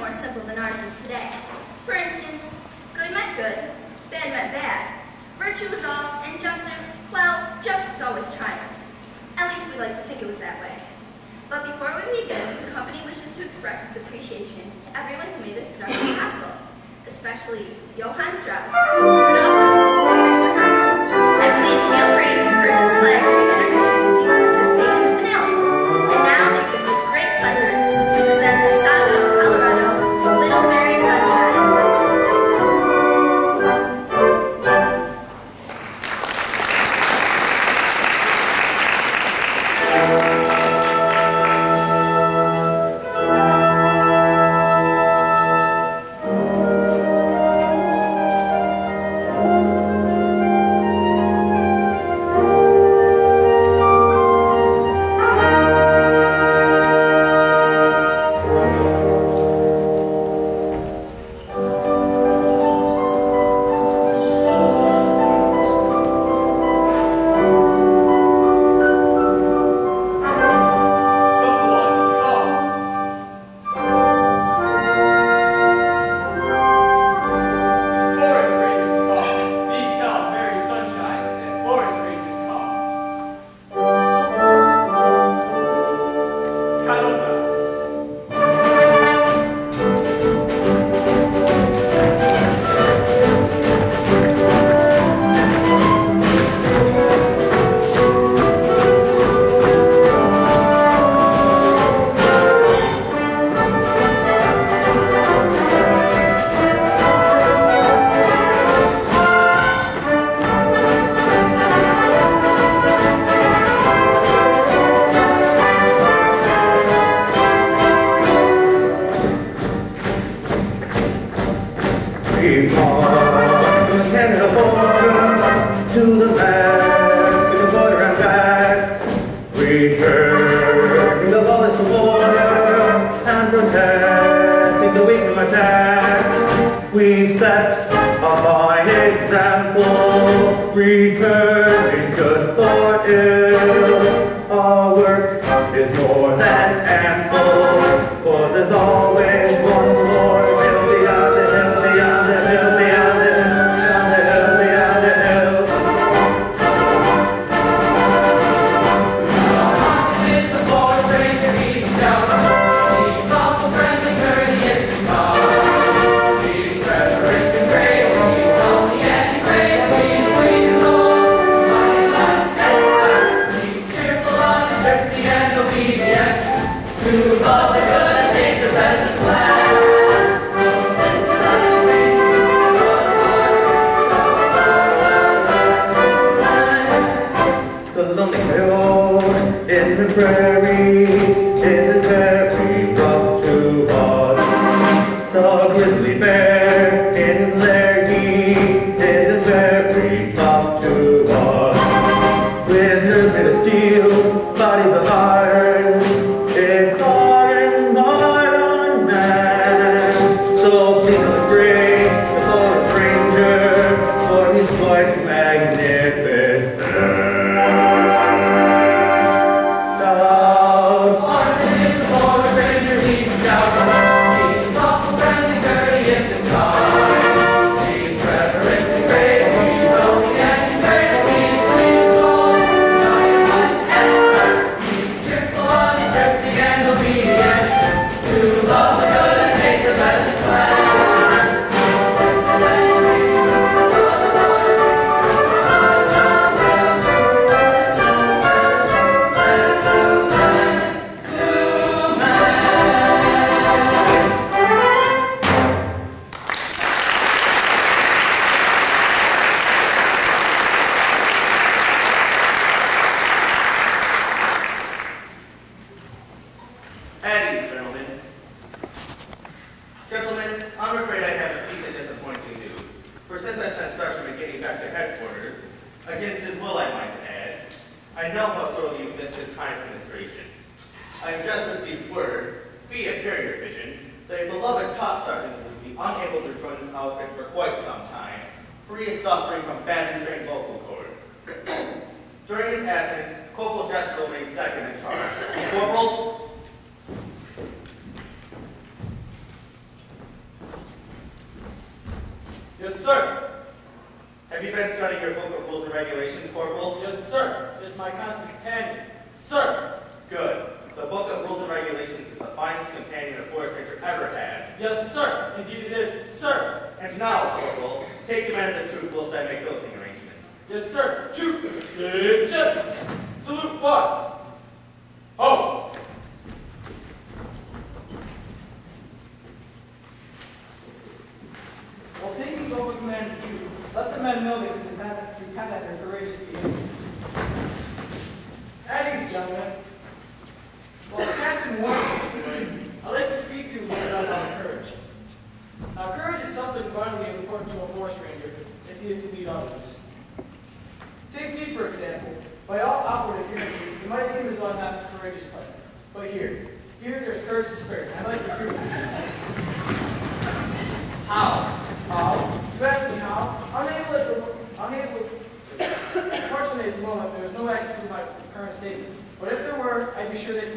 more simple than ours is today. For instance, good meant good, bad meant bad. Virtue was all, and justice, well, justice always triumphed. At least we like to think it was that way. But before we begin, the company wishes to express its appreciation to everyone who made this production possible, especially Johann Strauss, Rudolph, and Victor Herman. And please feel free to purchase a flag during intermission so you can participate in the finale. And now it gives us great pleasure to present the saga of Colorado, Little Mary Sunshine. sir. Have you been studying your book of rules and regulations, Corporal? Yes, sir. It is my constant companion. Sir. Good. The book of rules and regulations is the finest companion a forest ranger ever had. Yes, sir. Indeed it is, sir. And now, Corporal, take command of the troop. We'll start make building arrangements. Yes, sir. Troop. Attention. Salute one. Ho. While taking over command of the troop, let the men know they can contact their courageous people. At ease, gentlemen. While Captain Warren is away, I'd like to speak to you about courage. Now, courage is something vitally important to a forest ranger if he is to lead others. Take me, for example. By all outward appearances, it might seem as though I'm not the courageous type. But here there's courage to spare, and I'd like to prove it. How? How? You ask me how? Unfortunately, at the moment, there's no action to my current statement. But if there were, I'd be sure that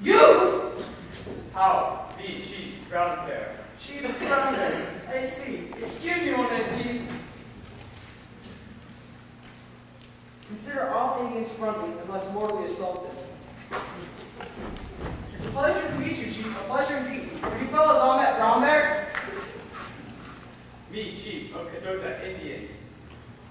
you! How? Me, Chief, Brown Bear. Chief Brown Bear. I see. Excuse me one minute, Chief. Consider all Indians friendly unless mortally assaulted. It's a pleasure to meet you, Chief. A pleasure indeed. Have you fellas all met Brown Bear? Me, Chief of Cadota Indians.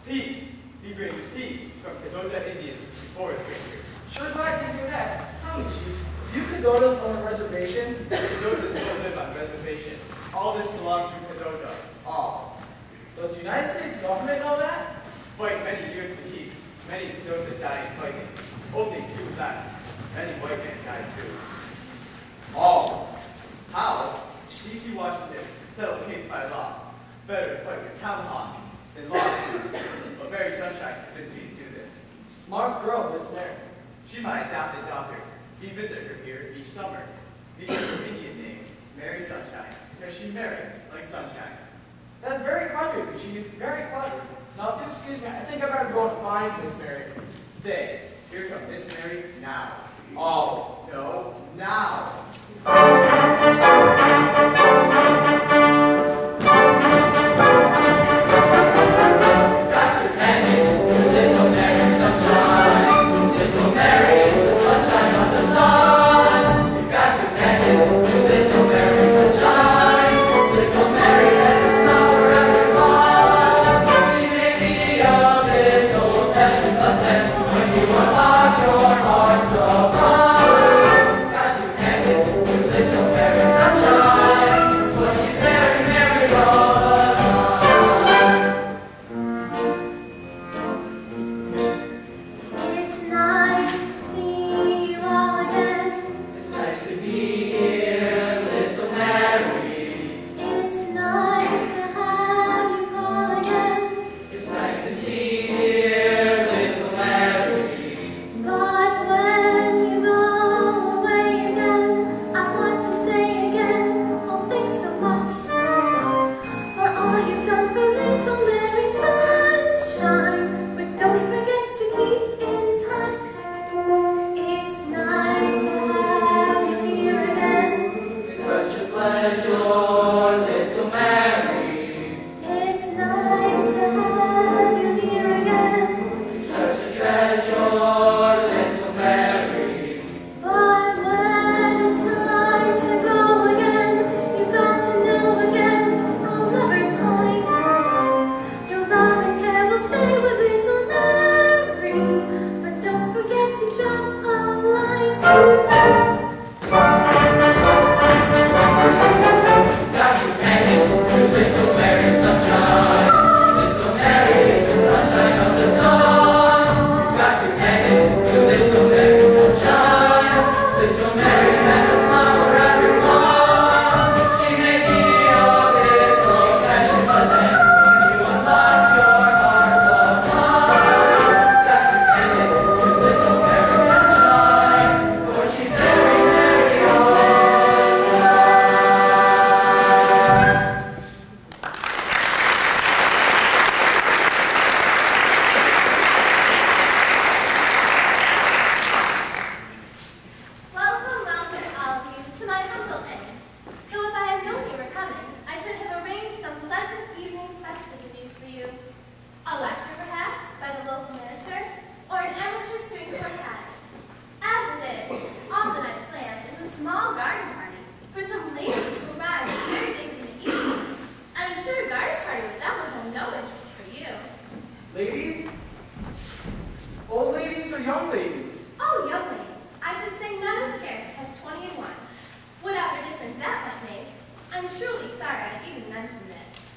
Peace. We bring peace from Cadota Indians to forest rangers. Sure glad to hear that. Tell me, Chief, do you Cadotas own a reservation? Cadotas don't live on reservation. All this belongs to Cadota. All. Does the United States government know that? Fight many years to keep. Many Cadota died fighting. Only 2 left. Many white men died too. All. How? D.C. Washington settled the case by law. Better to fight with tomahawk than lawsuit. But Mary Sunshine convinced me to do this. Smart girl, Miss Mary. She my adopted daughter. We visit her here each summer. We gave her Indian name, Mary Sunshine, because she married like sunshine. That's very clever, Chief. Very clever. Now, if you'll excuse me, I think I better go and find Miss Mary. Stay. Here comes Miss Mary now. Oh. No, now.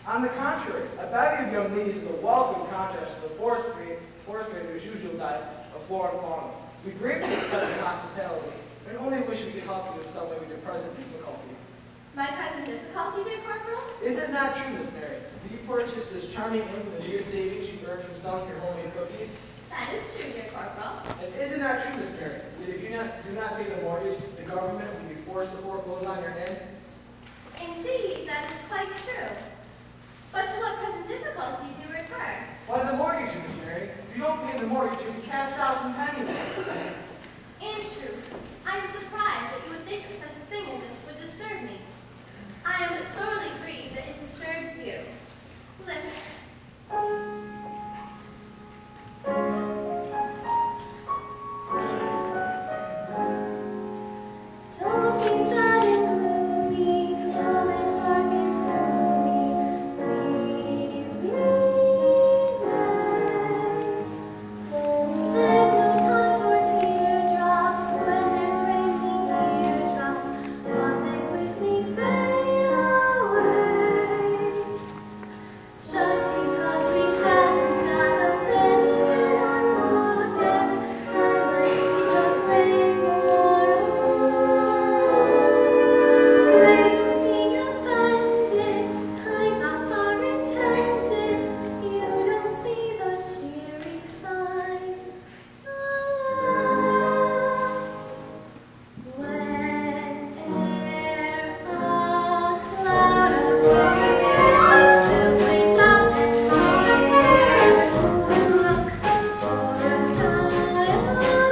On the contrary, a bevy of young ladies is a welcome contrast to the forest rangers' usual diet of flora and fauna. We gratefully accept your hospitality, and only wish we could help you in some way with your present difficulty. My present difficulty, dear Corporal? Is it not true, Miss Mary? Did you purchase this charming inn from the mere savings you earned from selling your homemade cookies? That is true, dear Corporal. And is it not true, Miss Mary, that if you do not pay the mortgage, the government will be forced to foreclose on your inn? Indeed, that is quite true. But to what present difficulty do you refer? Why, the mortgage, Miss Mary. If you don't pay the mortgage, you'll be cast out and penniless. In truth, I am surprised that you would think that such a thing as this would disturb me. I am but sorely grieved that it disturbs you. Listen. Don't be sad and gloomy, come and hearken to me. Please be brave. There's no time for teardrops when there's raining eardrops, but they quickly fade away. Just because we haven't got a penny in our pockets, and let's not pray more of Pray being offended, kind thoughts are intended. You don't see the cheery side. Alas, whene'er a cloud appears to bring doubt and fears, look for a sky of blue.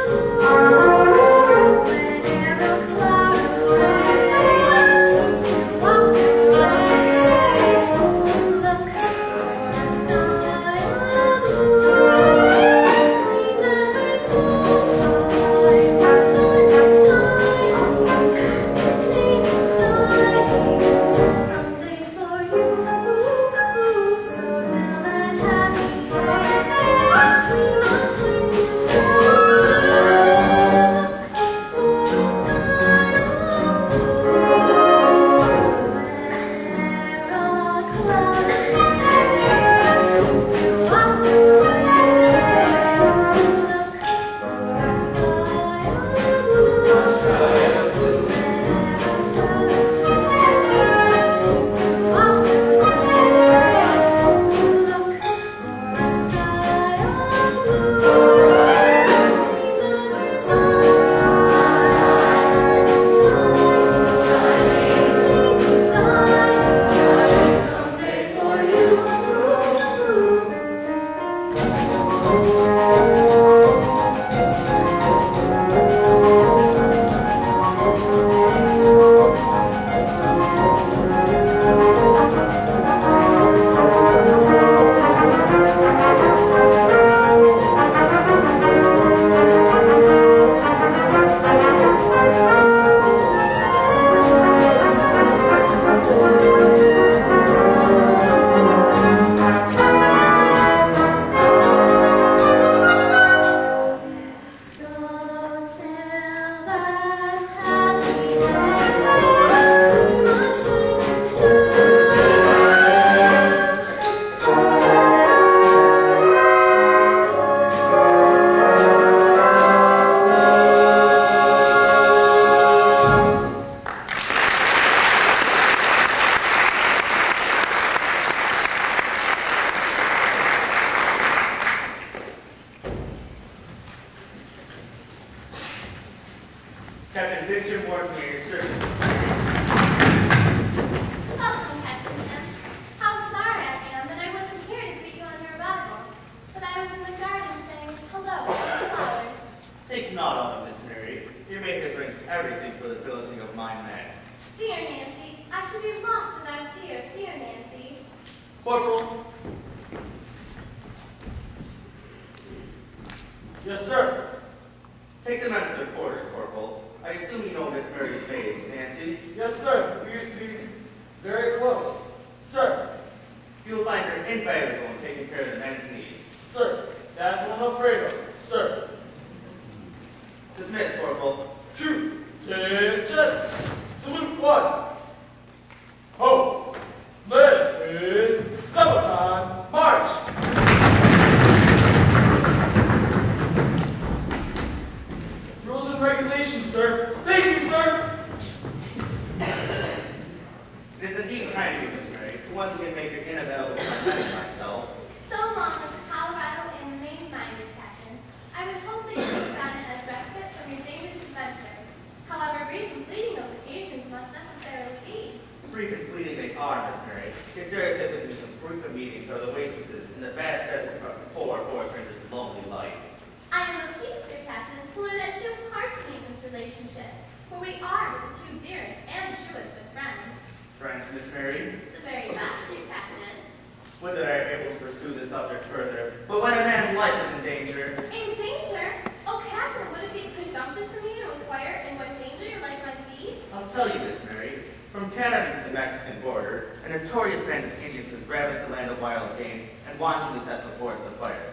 Whenever a cloud appears to walk away, look for a sky of blue. Remember sometimes the sun is shining, maybe shining someday for you. So till that happy day, we must learn to say, look for a sky of blue. Where a cloud seems to walk away, look for a sky of blue. Captain Diction warned me of your services. Welcome, Captain Tim. How sorry I am that I wasn't here to greet you on your arrival, but I was in the garden saying hello to the flowers. Think not of it, Miss Mary. Your maid has arranged everything for the pillaging of my man. Dear Nancy, I should be lost without dear, dear Nancy. Corporal, Yes, sir. take the men to their quarters, Corporal. I assume you know Miss Mary's maid, Nancy. Yes, sir. We used to be very close. Sir. You'll find her invaluable in taking care of the men's needs. Sir. That's what I'm afraid of. Sir. Dismiss, Corporal. True. Attention. Salute one. Ho. Left is sir. Thank you, sir. It is indeed kind of you, Miss Mary, to once again make your inavailable time myself. So long as Colorado and Maine minded, Captain. I would hope that you look on it as respite from your dangerous adventures. However, brief and fleeting those occasions must necessarily be. Brief and fleeting they are, Miss Mary. Yet there is simply some frequent meetings or the oases in the vast desert of poor forest rangers' lonely life. I am the pleased, dear Captain, to learn that two hearts meet this relationship, for we are the two dearest and truest of friends. Friends, Miss Mary? The very best, dear Captain. Would that I were able to pursue this subject further, but when a man's life is in danger... In danger? Oh, Captain, would it be presumptuous of me to inquire in what danger your life might be? I'll tell you, Miss Mary. From Canada to the Mexican border, a notorious band of Indians has ravaged the land of wild game and wantonly set the forests afire.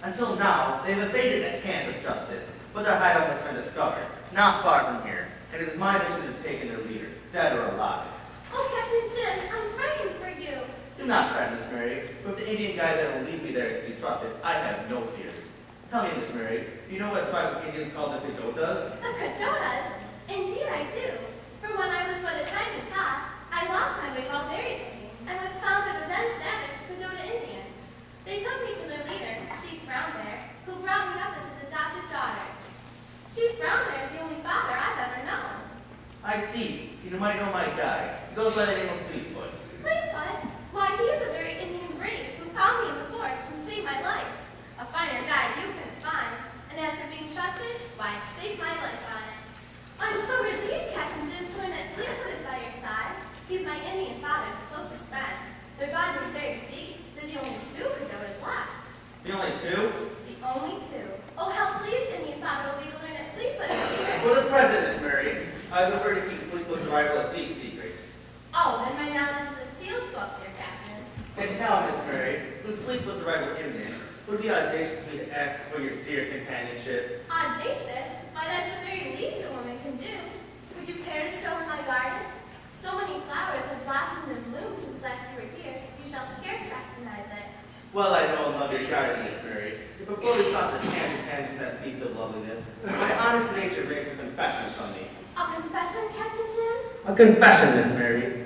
Until now, they have evaded the hands of justice, but their hideout has been discovered, not far from here, and it is my mission to take in their leader, dead or alive. Oh, Captain Jim, I'm frightened for you. Do not fret, Miss Mary. With the Indian guide that will lead me there is to be trusted, I have no fears. Tell me, Miss Mary, do you know what tribe of Indians called the Cadotas? The Cadotas? Indeed I do. For when I was but a tiny tot, I lost my way while berry picking, and was found by the then savage Cadota Indians. They took me to their leader, Chief Brown Bear, who brought me up as his adopted daughter. Chief Brown Bear is the only father I've ever known. I see. You might know my guide. He goes by the name of Fleetfoot. Fleetfoot? Why, he is a very Indian brave who found me in the forest and saved my life. A finer guide you couldn't find. And as for being trusted, why, I'd stake my life on it. I'm so relieved, Captain Jim, to learn that Fleetfoot is by your side. He's my Indian father's closest friend. Their bond is very deep. They're the only two Cadotas left. The only two? The only two. Oh, how pleased Indian father will be to learn that Fleetfoot is here. For the present, Miss Mary, I prefer to keep Fleetfoot's arrival a deep secret. Oh, then my knowledge is a sealed book, dear Captain. And now, Miss Mary, with Fleetfoot's arrival imminent, would it be audacious of me to ask for your dear companionship? Audacious? Why, that's the very least a woman can do. Would you care to stroll in my garden? So many flowers have blossomed and bloomed since last you were here, you shall scarce recognize it. Well, I know and love your garden, Miss Mary. If before we stop to hand in hand in that feast of loveliness, my honest nature makes a confession from me. A confession, Captain Jim? A confession, Miss Mary.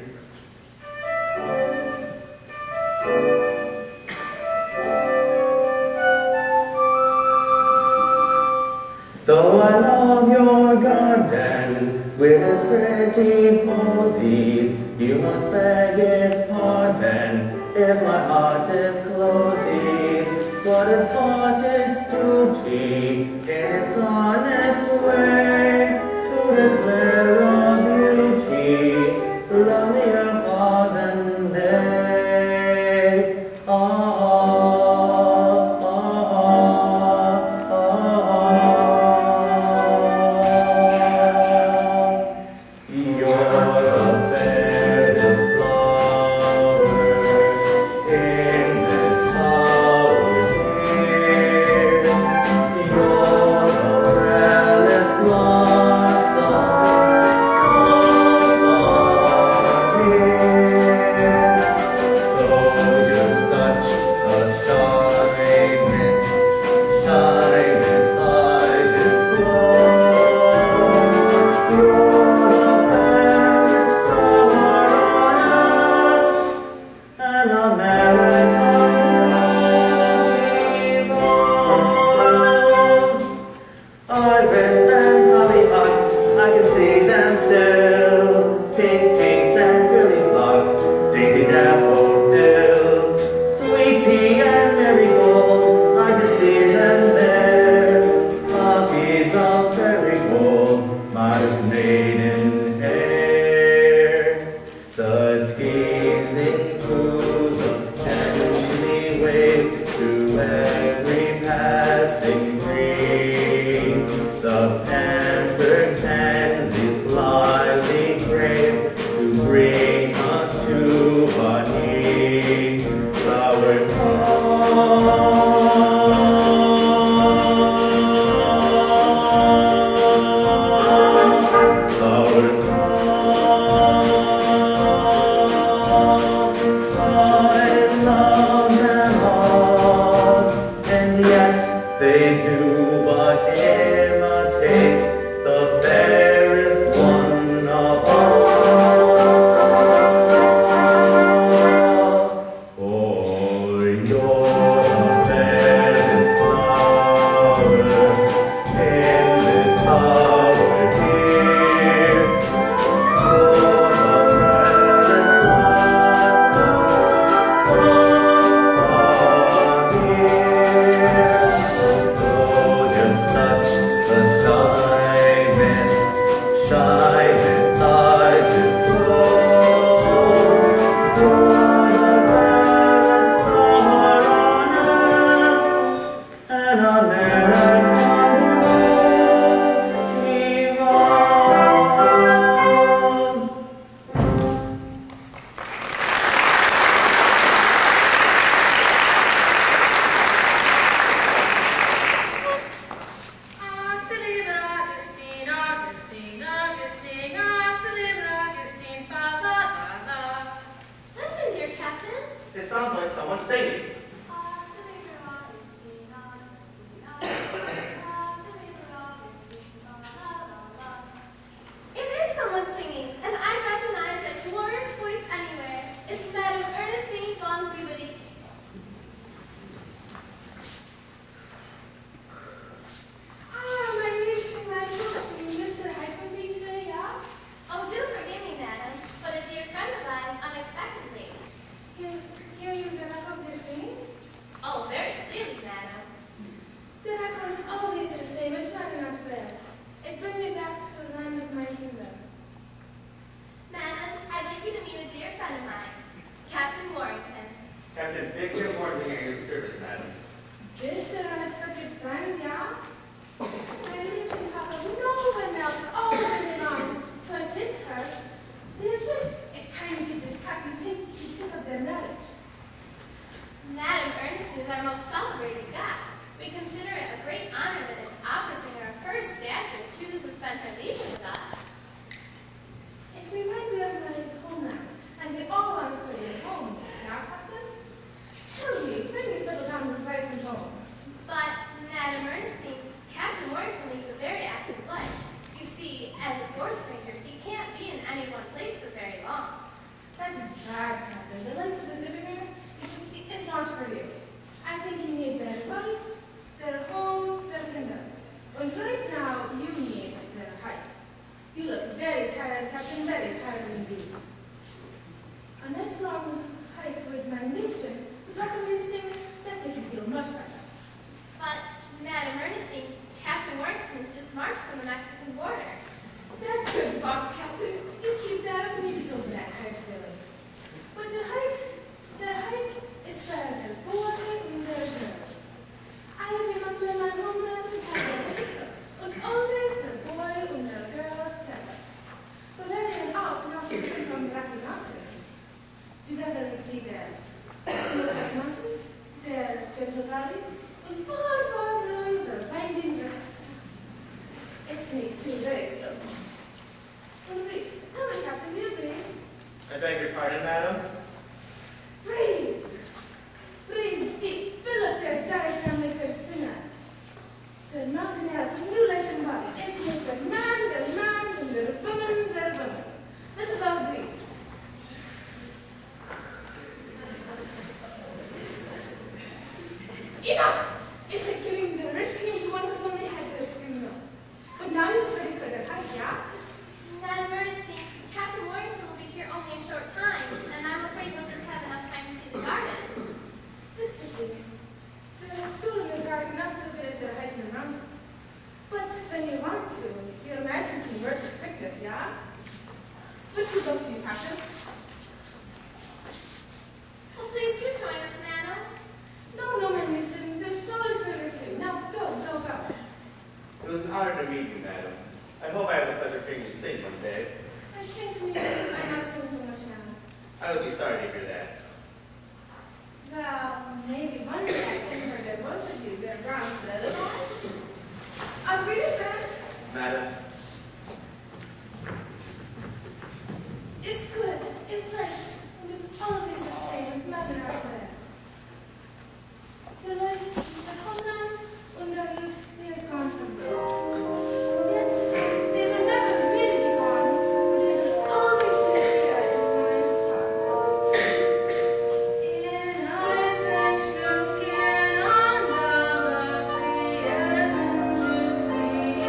Though I love your garden with its pretty posies, you must beg its pardon if my heart discloses what is taught its duty in its honest way to declare a beauty lovelier far than they. me? Oh, very clearly, madam. Then I post always the same. It's not enough there. It brings me back to the land of my kingdom. Madam, I'd like you to meet a dear friend of mine, Captain Warrington. Captain Victor Morgan at your service, madam. This an unexpected friend, yeah? I didn't even talk of no one else all day long. So I said to her, Victor, it's time to get this captain to think of their marriage. Madam Ernestine is our most celebrated guest. We consider it a great honor that an opera singer of her stature chooses to spend her leisure with us. It reminds me of my homeland, and we all want to put it home, yeah, Captain? Hurry, bring me settle down with right from home. But, Madam Ernestine, Captain Warrington leads a very active life. You see, as a forest ranger, he can't be in any one place for very long. That is bad, Captain. The life of the citizen, you should see, is not for you. I think you need better life, better home, better kingdom. And right now, you need a better hike. You look very tired, Captain, very tired indeed. A nice long hike with magnificent, we talk of these things that make you feel much better. But, Madam Ernestine, Captain Warrington has just marched from the Mexican border. That's good, Bob, Captain. You keep that up and you get over that tired feeling. But the hike is for the boy and the girl. I remember my homeland and always the boy and the girl together. But then they out and also from the Rocky Mountains. Together we see their snow-capped mountains, their gentle valleys, and far, far below the winding rivers. It's neat too, very close. And breeze, tell me, Captain, do you breeze? I beg your pardon, madam? Breeze! Breeze deep, fill up their diaphragm like their sinner. The mountain air from new life and body, intimate their man, and their woman. This is all breeze. Enough! It's like giving the rich king to one who's only had their skin milk. But now you're ready for their hike, yeah? Madam Ernestine, Captain Warrington will be here only a short time, and I'm afraid we'll just have enough time to see the garden. This pity. The school in the garden not so good at their hiking the mountain. But when you want to, your Americans can work with quickness, yeah? Which would look to you, Captain? Oh, please do join us, madam. No, my Newton. There's dollars for her too. Now go. It was an honor to meet you, madam. I hope I have the pleasure of hearing you sing one day. I think maybe I'm not sing so much now. I would be sorry to hear that. Well, maybe one day I sing for their both of you, their brown little boys. I'll read it back. Madam, It's good. It's right. And just all of these statements matter out there. The life, the homeland, and the youth, they is gone from me. Yet, they will never really be gone, but they will always be here in my heart. In eyes that look in on the lovely essence you see.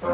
Hey,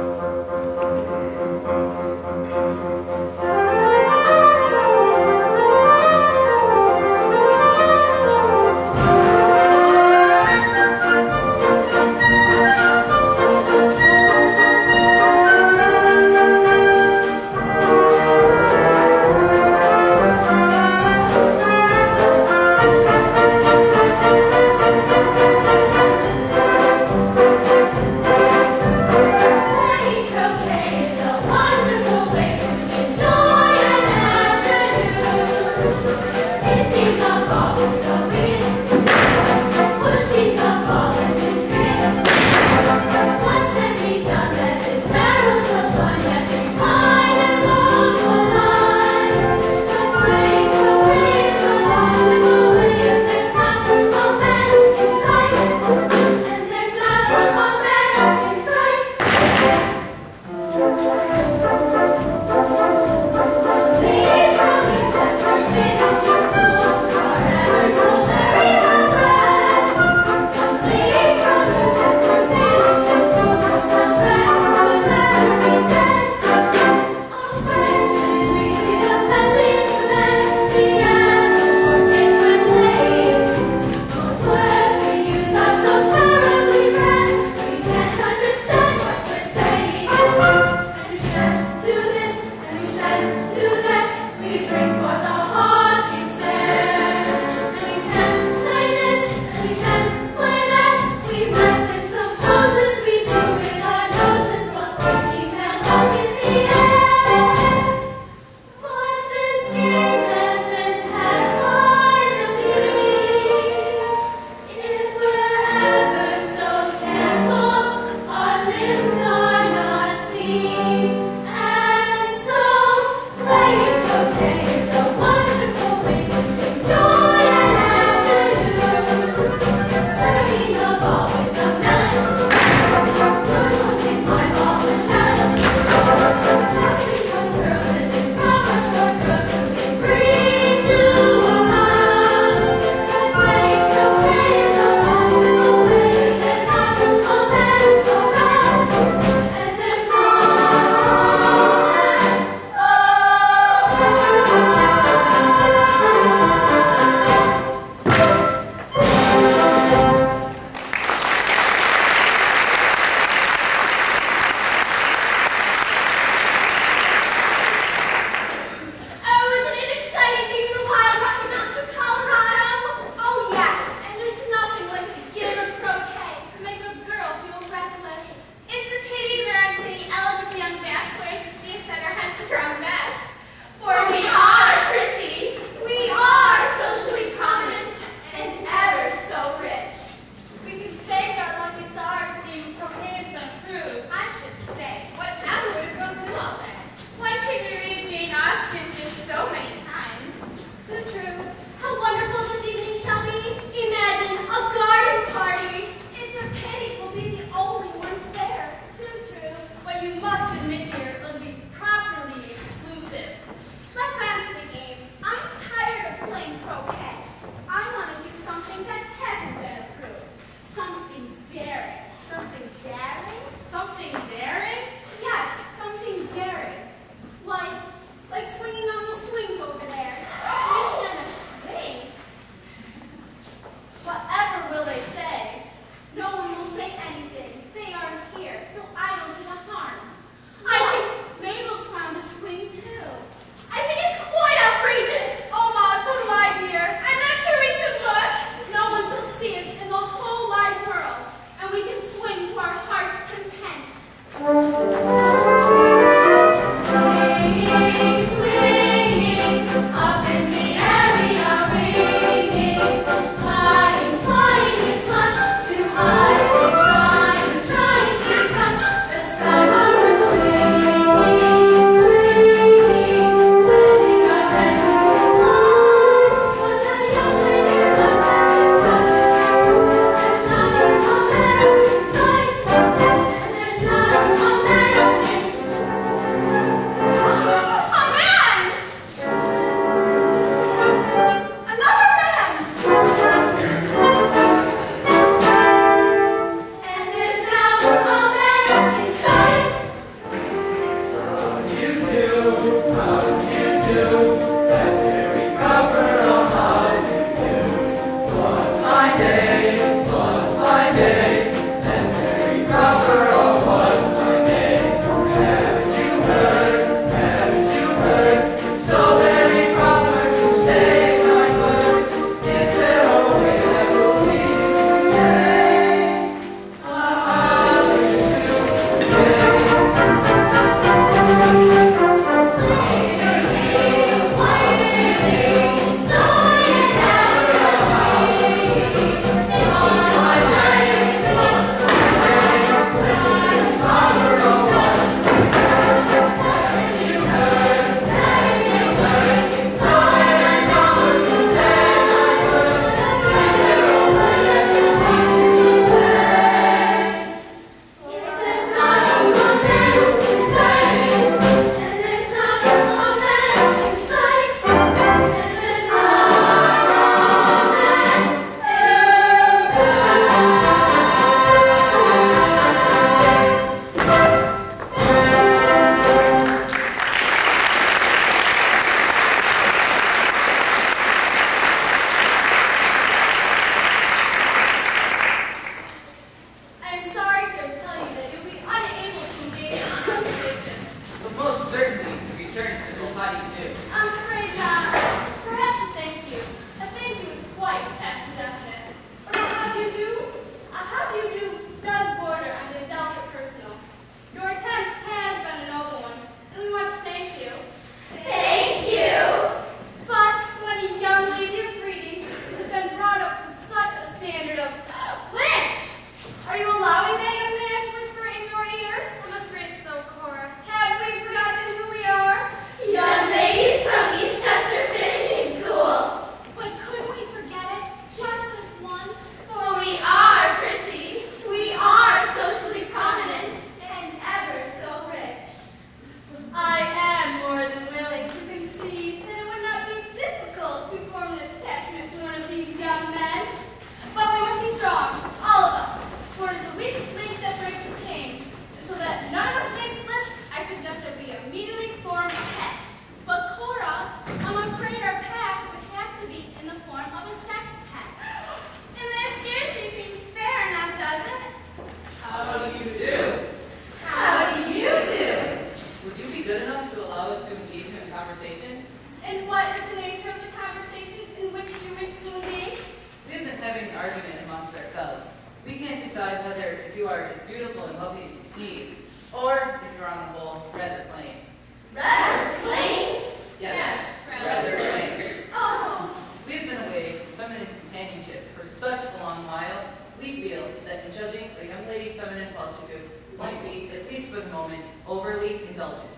overly indulgent.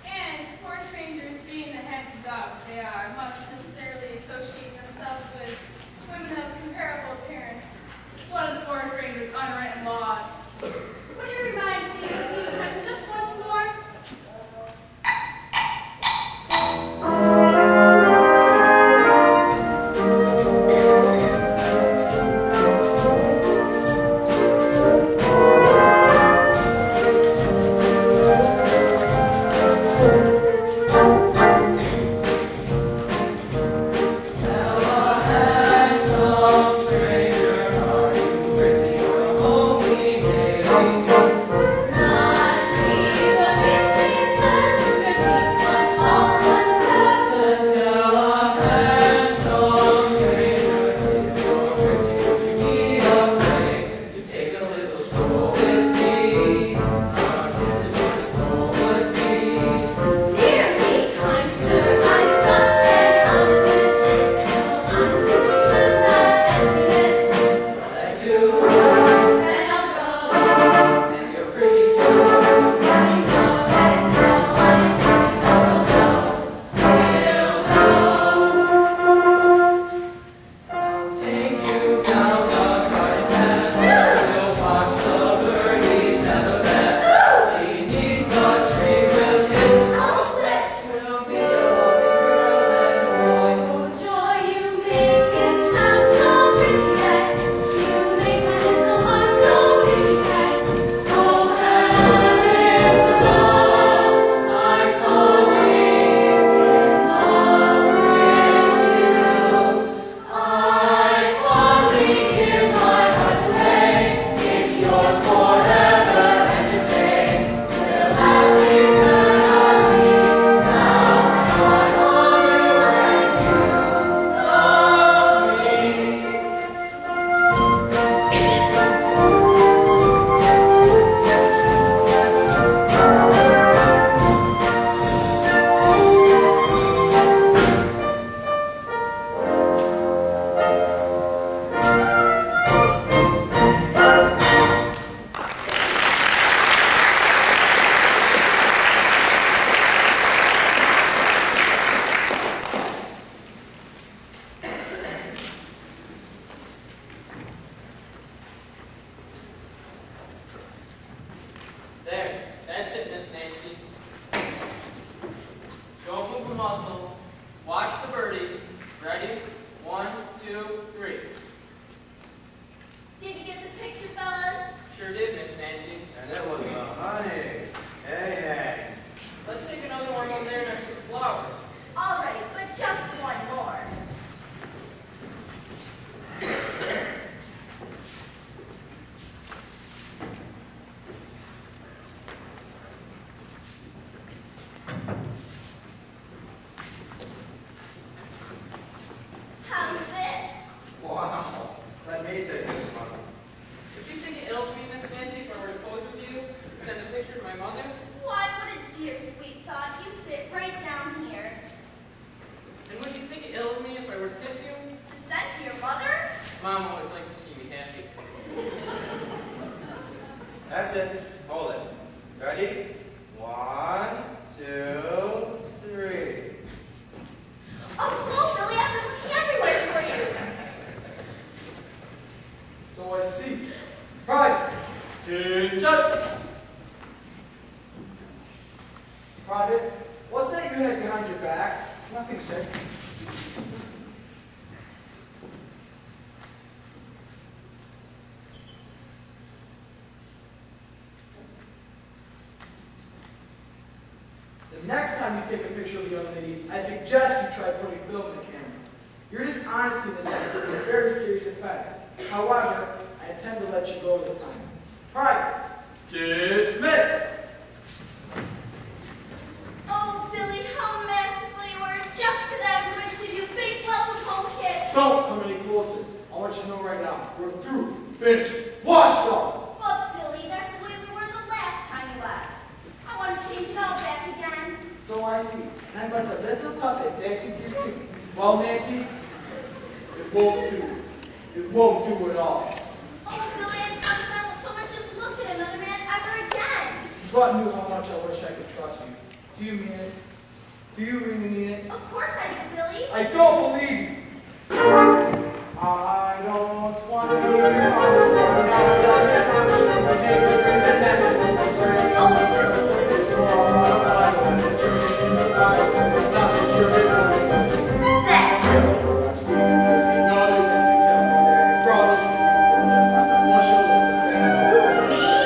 And forest rangers, being the heads of dogs they are, must necessarily associate themselves with women of comparable appearance. One of the forest rangers' unwritten laws. Would you remind me of the question just once more? There, that's it, Miss Nancy. Don't move a muscle. Watch the birdie. Ready? 1, 2, 3. Did you get the picture, fellas? Sure did, Miss Nancy. And it was a honey. Hey, hey. Let's take another one over there next to the flowers. All right, but just one more. How's this? Wow. Let me take this one. Would you think it ill of me, Miss Nancy, if I were to pose with you and send a picture to my mother? Why, what a dear, sweet thought. You sit right down here. And would you think it ill of me if I were to kiss you? To send to your mother? Mom always likes to see me happy. That's it. Hold it. Ready? 1, 2, 3. Oh, no, Billy, I've been looking everywhere for you. So I see. Private. Attention. Private, what's that you had behind your back? Nothing, sir. The next time you take a picture of a young lady, I suggest you try putting film in the camera. Your dishonesty in this matter is a very serious offense. However, I intend to let you go this time. Private, dismiss! Oh, Billy, how masterful you were. Just for that, I'm going to give you a big welcome home kiss. Don't come any closer. I want you to know right now, we're through, finished, washed off. But, Billy, that's the way we were the last time you left. I want to change it all back again. So I see. And I'm but a little puppet dancing to your tune. Well, Nancy, it won't do. It won't do at all. Oh, Billy, I'm not so much as look at another man ever again. So but knew how much I wish I could trust you. Do you mean it? Do you really mean it? Of course I do, Billy. I don't believe you. I don't want to be your promise. That's silly. Who, me?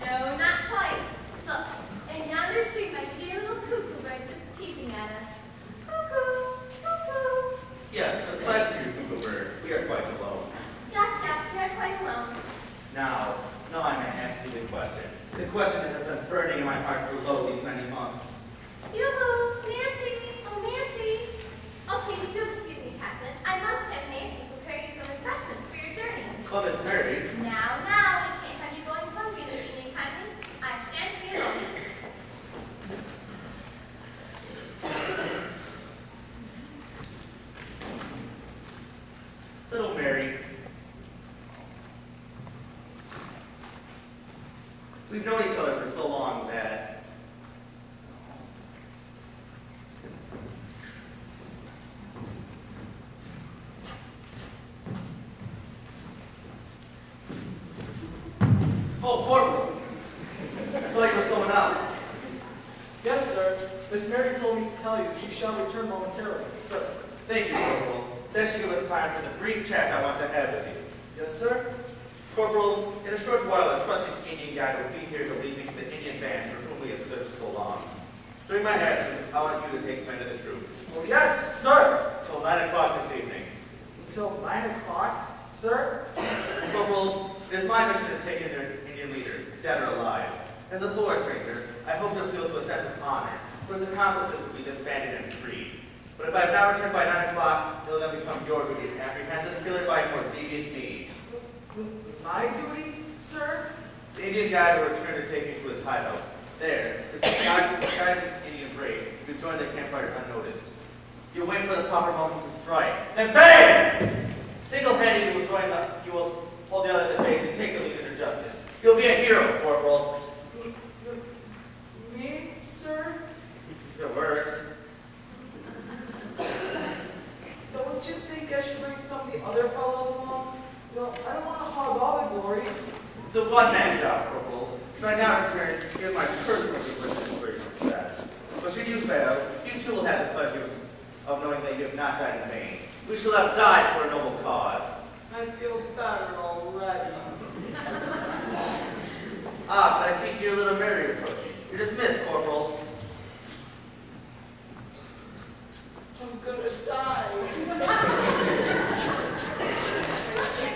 No, not quite. Look, in yonder tree, my dear little cuckoo bird sits peeping Yes, aside from your cuckoo bird, we are quite alone. Yes, yes, we are quite alone. Now I may ask you the question. The question that has been burning in my heart for these many months. Yoo-hoo! Nancy! Oh, Nancy! Oh, please do excuse me, Captain. I must have Nancy prepare you some refreshments for your journey. Well, Miss Mary, Now, we can't have you going hungry this evening, kindly. I shan't be alone. little Mary, we've known each other for so long that oh, Corporal! I thought you were someone else. Yes, sir. Miss Mary told me to tell you she shall return momentarily, sir. Thank you, Corporal. That should give us time for the brief chat I want to have with you. Yes, sir. Corporal, in a short while, a trusted Indian guide will be here to lead me to the Indian band for whom we have searched so long. During my absence, I want you to take command of the troop. Oh, yes, sir. Till 9 o'clock this evening. Until 9 o'clock, sir. Corporal, it is my mission to take in their Indian leader, dead or alive. As a forest ranger, I hope to appeal to a sense of honor, for his accomplices will be disbanded and freed. But if I have not returned by 9 o'clock, it will then become your duty to apprehend this killer by more devious means. My duty, sir? The Indian guide will return to take me to his hideout. There, disguised as Indian brave, you join the campfire unnoticed. You'll wait for the proper moment to strike. Then bang! Single-handed, you will hold the others at bay and take the lead into justice. You'll be a hero, Corporal. Me, sir? If it works. Don't you think I should bring some of the other fellows along? I don't want to hog all the glory. It's a one-man job, Corporal. Should I now return, here's my personal wishes for your success. But should you fail, you too will have the pleasure of knowing that you have not died in vain. We shall have died for a noble cause. I feel better already. Ah, but I see dear little Mary approaching. You're dismissed, Corporal. I'm gonna die.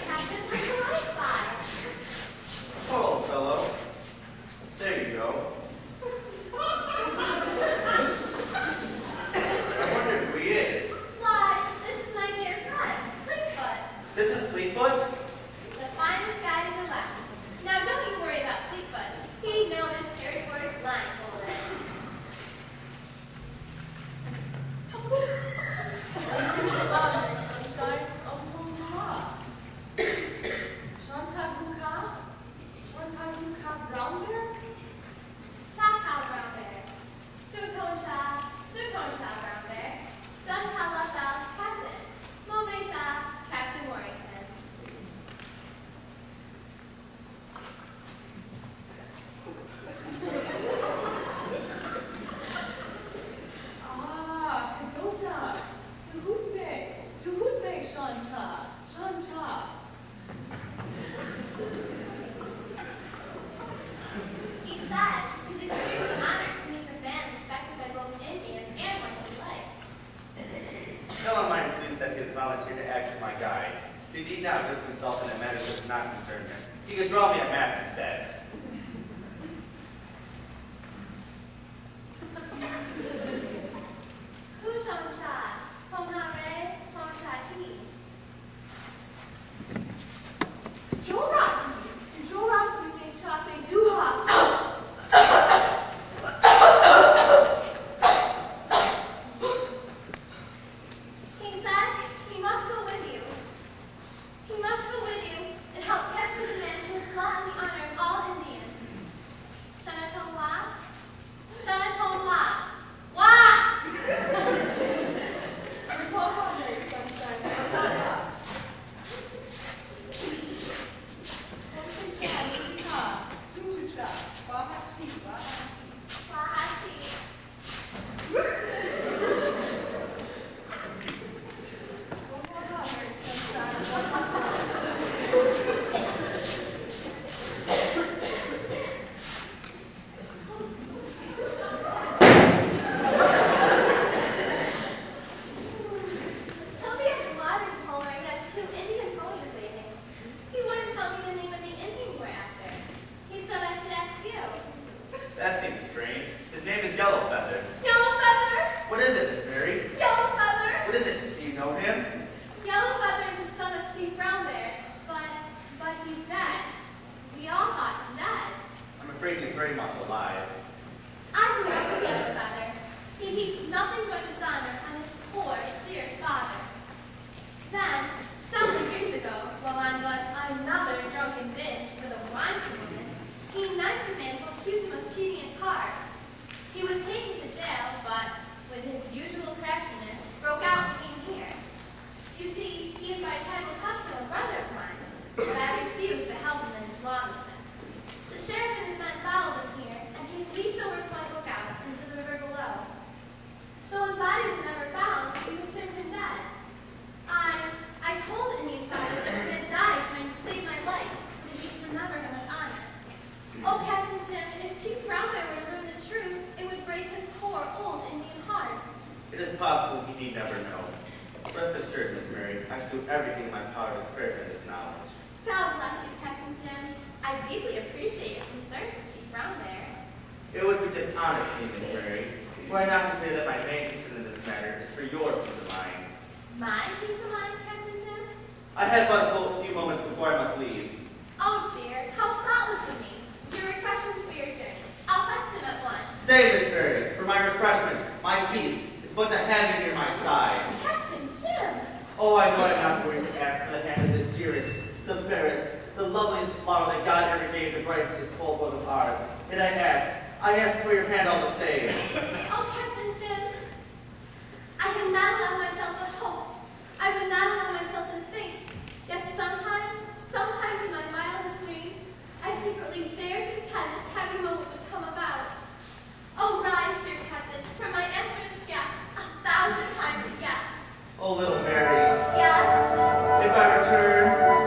Captain, bring the light by. Poor old fellow. There you go. I wonder who he is. Why, this is my dear friend, Fleetfoot. This is Fleetfoot? The finest guide in the West. Now, don't you worry about Fleetfoot. He knows his territory blindfolded. Sunshine of Tonga. Shantakuka brown bear? Shaka brown bear. Sutonsha brown bear. Dunkalaka captain. Mobesha Captain Warrington. Kadota. Tuhutme, Shanta. He says he's extremely honored to meet the man respected by both Indians and whites alike. Tell him I'm pleased that he has volunteered to act as my guide. He need not just consult in a matter that does not concern him. He could draw me a map instead. Kushonsha, Tomhare, Tomshaki. Joraki, Chape, Duha. He says he must go with you. He must go with you and help capture the man who has fought in the honor of all know him? Yellowfeather is the son of Chief Brown Bear, but he's dead. We all thought him dead. I'm afraid he's very much alive. I grew up with Yellowfeather. He heaped nothing but dishonor on his poor, dear father. Then, several years ago, while on but another drunken binge with a wanton woman, he knifed a man who accused him of cheating at cards. He was taken to jail, but, with his usual craftiness, broke out and came here. You see, he is by tribal custom a brother of mine, but I refused to help him in his lawlessness. The sheriff and his men followed him here, and he leaped over Point Lookout into the river below. Though his body was never found, we assumed him dead. I told Indian Father that he had died trying to save my life, so that he could remember him with honor. Oh, Captain Jim, if Chief Brown Bear were to learn the truth, it would break his poor, old Indian heart. It is possible he need never know. Rest assured, Miss Mary, I shall do everything in my power to spare him this knowledge. God bless you, Captain Jim. I deeply appreciate your concern for Chief Brown Bear. It would be dishonest to me, Miss Mary, were I not to say that my main concern in this matter is for your peace of mind. My peace of mind, Captain Jim? I have but a few moments before I must leave. Oh dear, how thoughtless of me. Your refreshments for your journey. I'll fetch them at once. Stay, Miss Mary, for my refreshment, my feast, is but to have you near my side. Captain Jim! Oh, I know I'm not going to ask for the hand of the dearest, the fairest, the loveliest flower that God ever gave to brighten this cold world of ours. And I ask for your hand all the same. Oh, Captain Jim, I have not allowed myself to hope. I would not allow myself to think. Yet sometimes in my mildest dreams, I secretly dare to pretend this happy moment would come about. Oh, rise, dear Captain, for my answer is yes, 1,000 times yes. Oh, little Mary, Yes. if I return,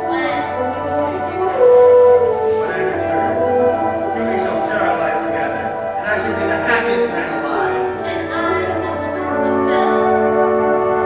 When you return, dear Captain. when I return, we shall share our lives together, and I shall be the happiest man alive. And I, a woman of Bill.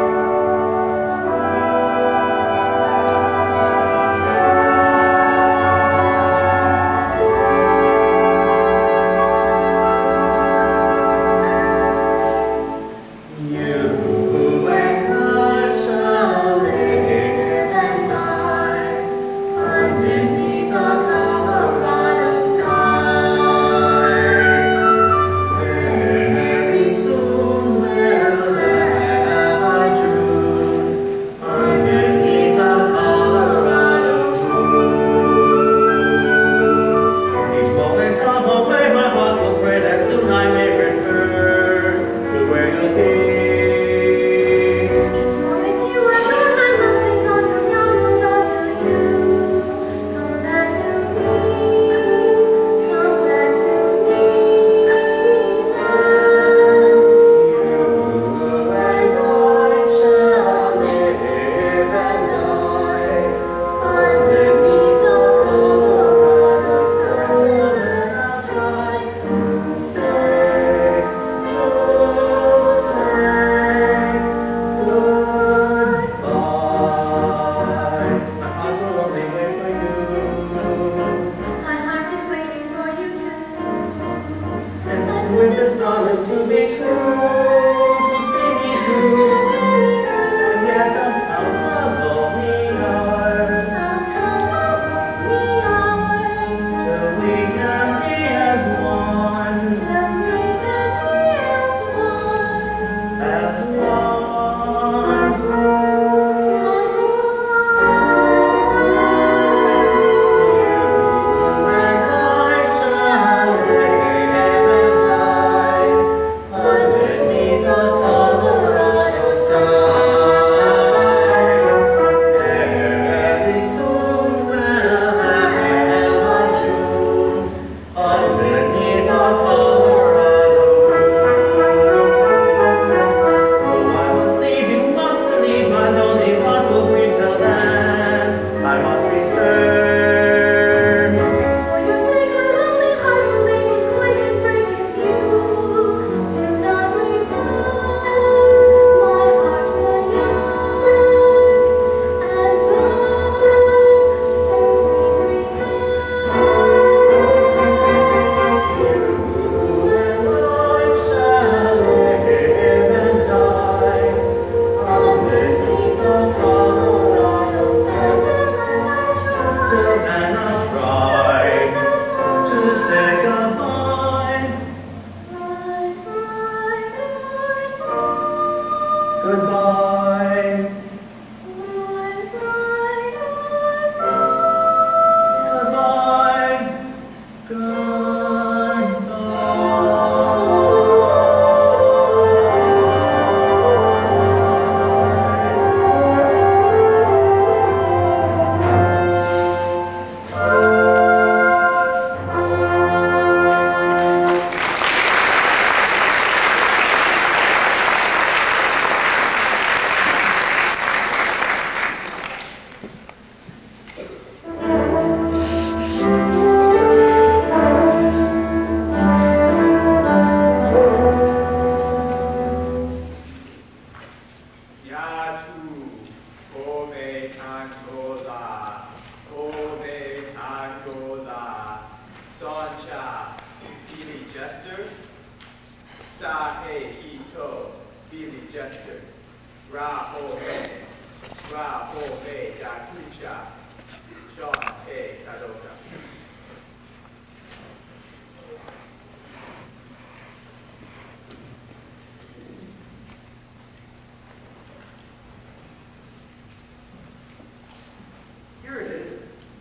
Here it is.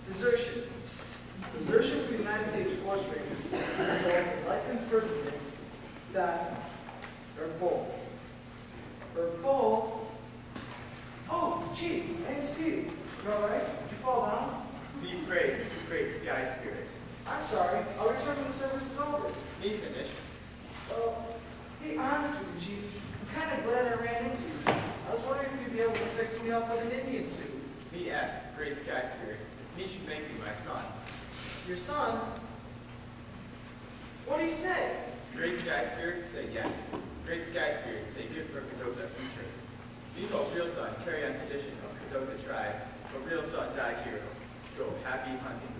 Desertion. Desertion for the United States Force Rangers result in life imprisonment, death, or both. Or both. Oh, Chief, I didn't see you. You all right? Did you fall down? Be brave, great sky spirit. I'm sorry. I'll return when the service is over. Me finished. Well, be honest with you, Chief. I'm kind of glad I ran into you. I was wondering if you'd be able to fix me up with an Indian suit. Me ask, great sky spirit, if me should make me my son. Your son? What do you say? Great sky spirit, say yes. Great sky spirit, say good for Kadota future. Me hope real son carry on tradition of Kadota tribe, but real son die hero. Go happy hunting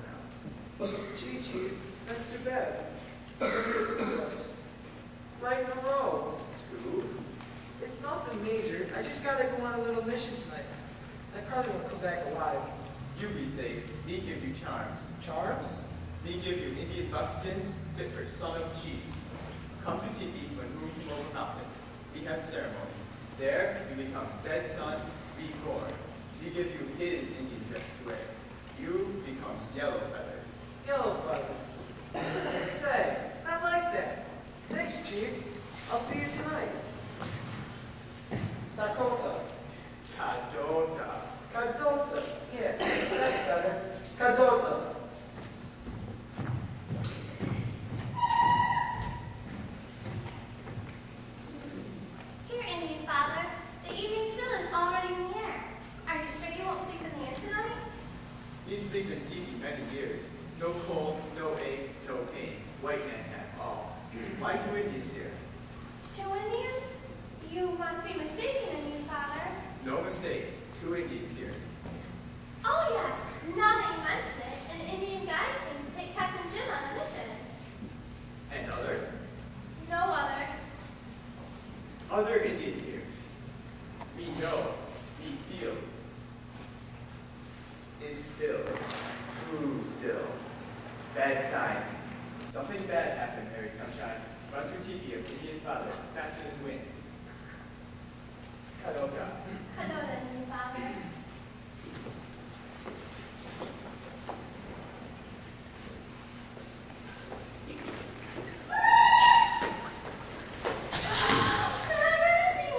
ground. Gee, Chief, that's too bad. Right in a row. Two. It's nothing major. I just gotta go on a little mission tonight. I probably won't come back alive. You be safe, me give you charms. Charms? Me give you Indian buskins fit for son of chief. Come to Tiki when moved from over mountain. We have ceremony. There you become dead son, reborn. We give you his Indian dress to wear. You become yellow feather. Yellow feather. Say, I like that. Thanks, Chief. I'll see you tonight. Dakota. Kadota. Kadota. Yeah, that's better. Kadota. Here, Indian Father. The evening chill is already in the air. Are you sure you won't sleep in the inn tonight? We sleep in Tiki many years. No cold, no ache, no pain. White man have all. Why two Indians here? 2 Indians? You must be mistaken, Indian Father. No mistake. 2 Indians here. Oh yes, now that you mention it, an Indian guide came to take Captain Jim on a mission. And other? No other. Other Indian here. We know, we feel. Is still. Who still? Bad sign. Something bad happened, Mary Sunshine. Run through Tiki of Indian father, faster than wind. Kadoka. Kadota, Indian Father. Remember to see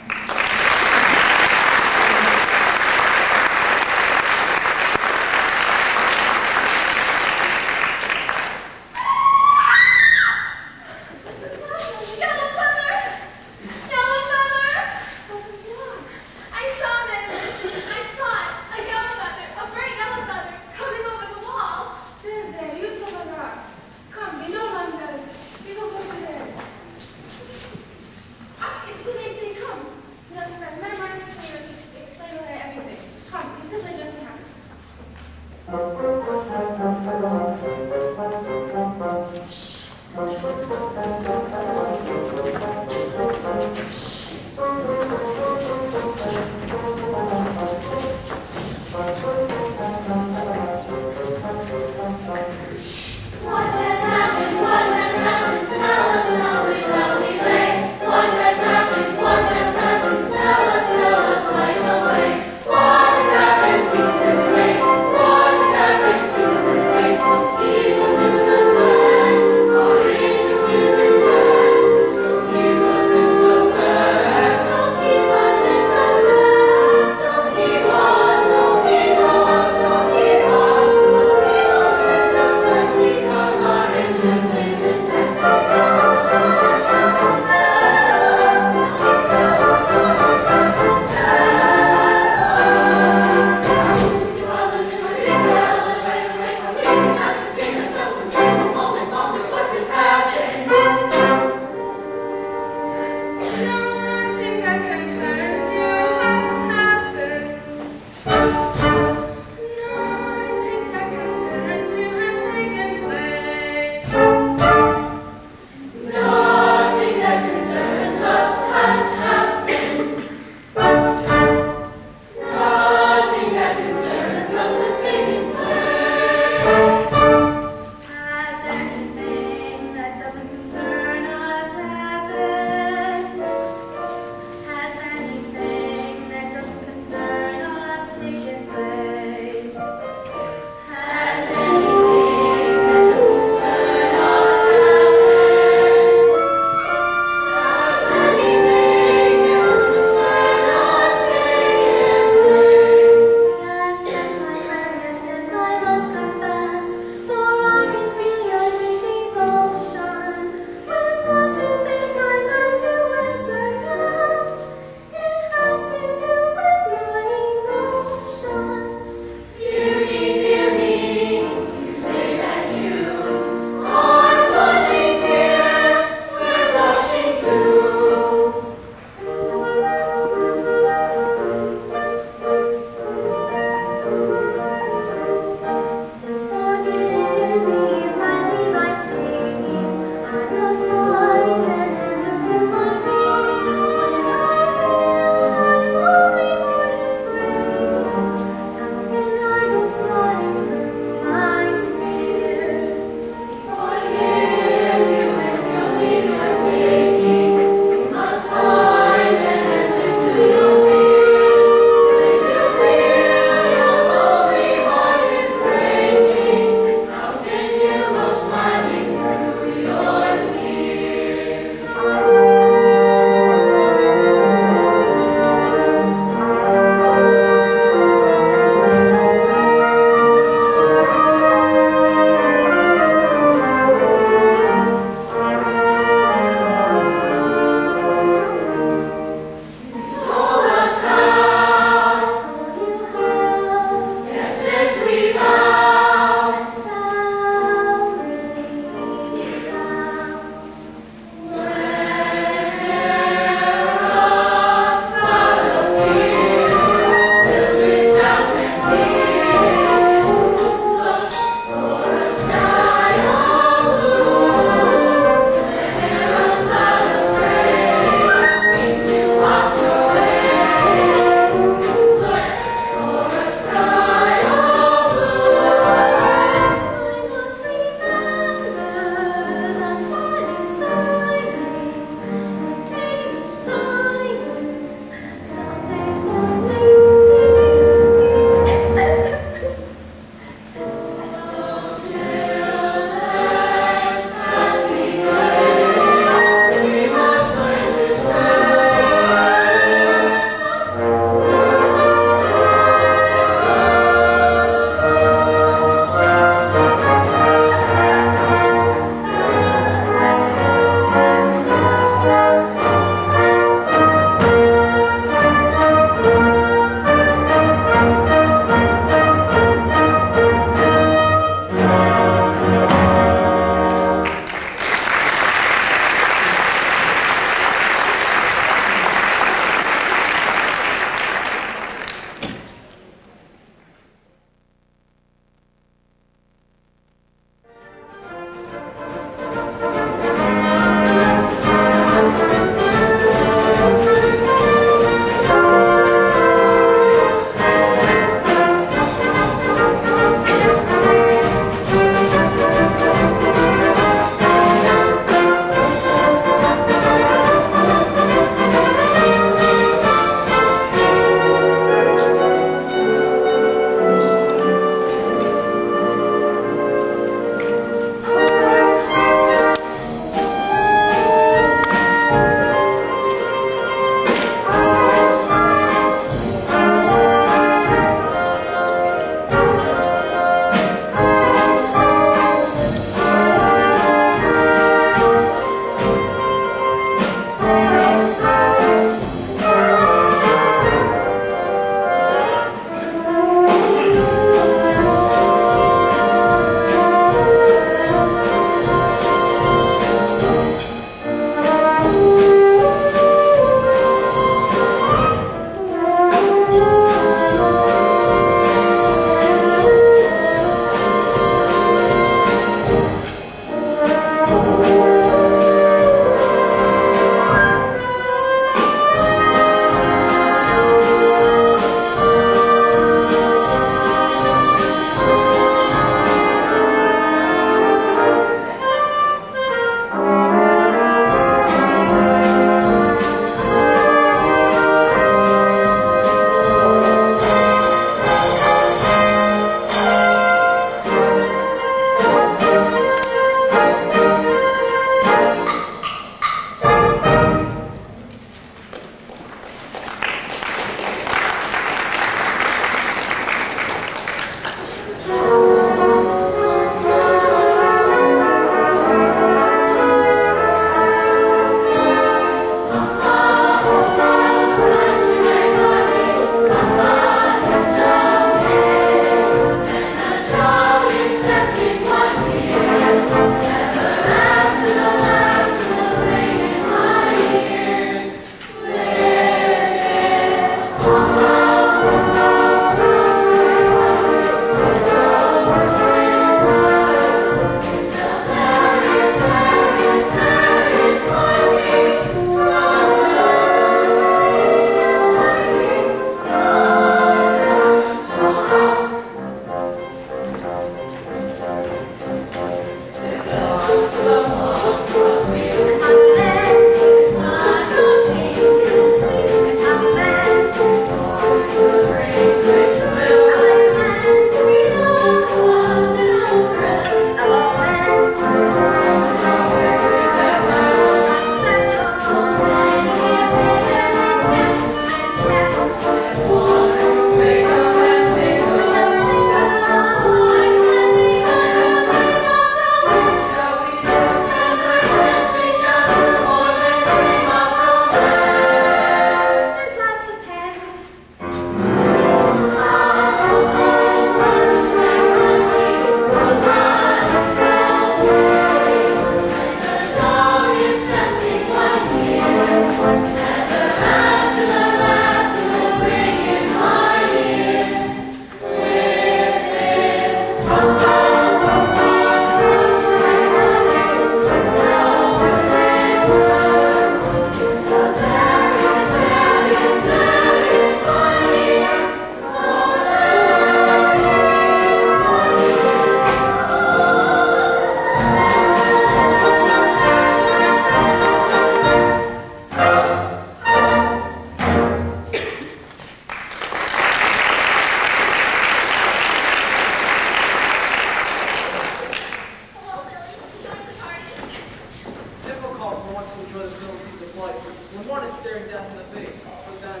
and one is staring death in the face. But then,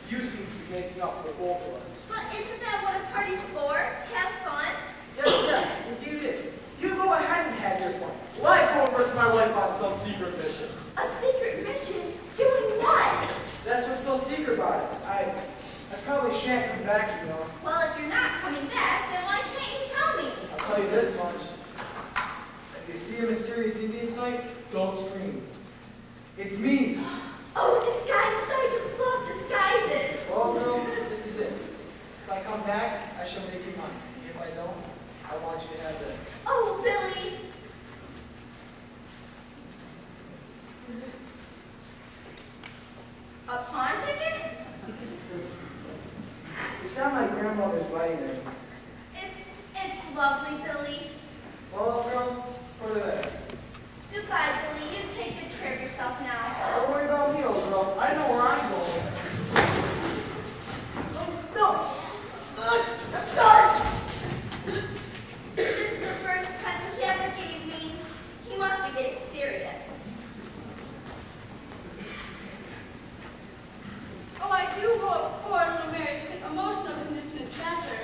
you seem to be making up for both of us. But isn't that what a party's for? To have fun? Yes, indeed it is. You go ahead and have your fun. Well, I go and risk my life on some secret mission. A secret mission? Doing what? That's what's so secret about it. I probably shan't come back, you know. Well, if you're not coming back, then why can't you tell me? I'll tell you this much. If you see a mysterious Indian tonight, don't scream. It's me. Oh, disguises! I just love disguises! Well, girl, this is it. If I come back, I shall make you mine. If I don't, I want you to have this. Oh, Billy! A pawn ticket? It's on my grandmother's wedding ring. It's lovely, Billy. Well, girl, put it there. Goodbye, Billy. You take good care of yourself now. Don't worry about me, old girl. I know where I'm going. Oh, no! I'm sorry! This is the first present he ever gave me. He must be getting serious. Oh, I do hope poor little Mary's emotional condition is better.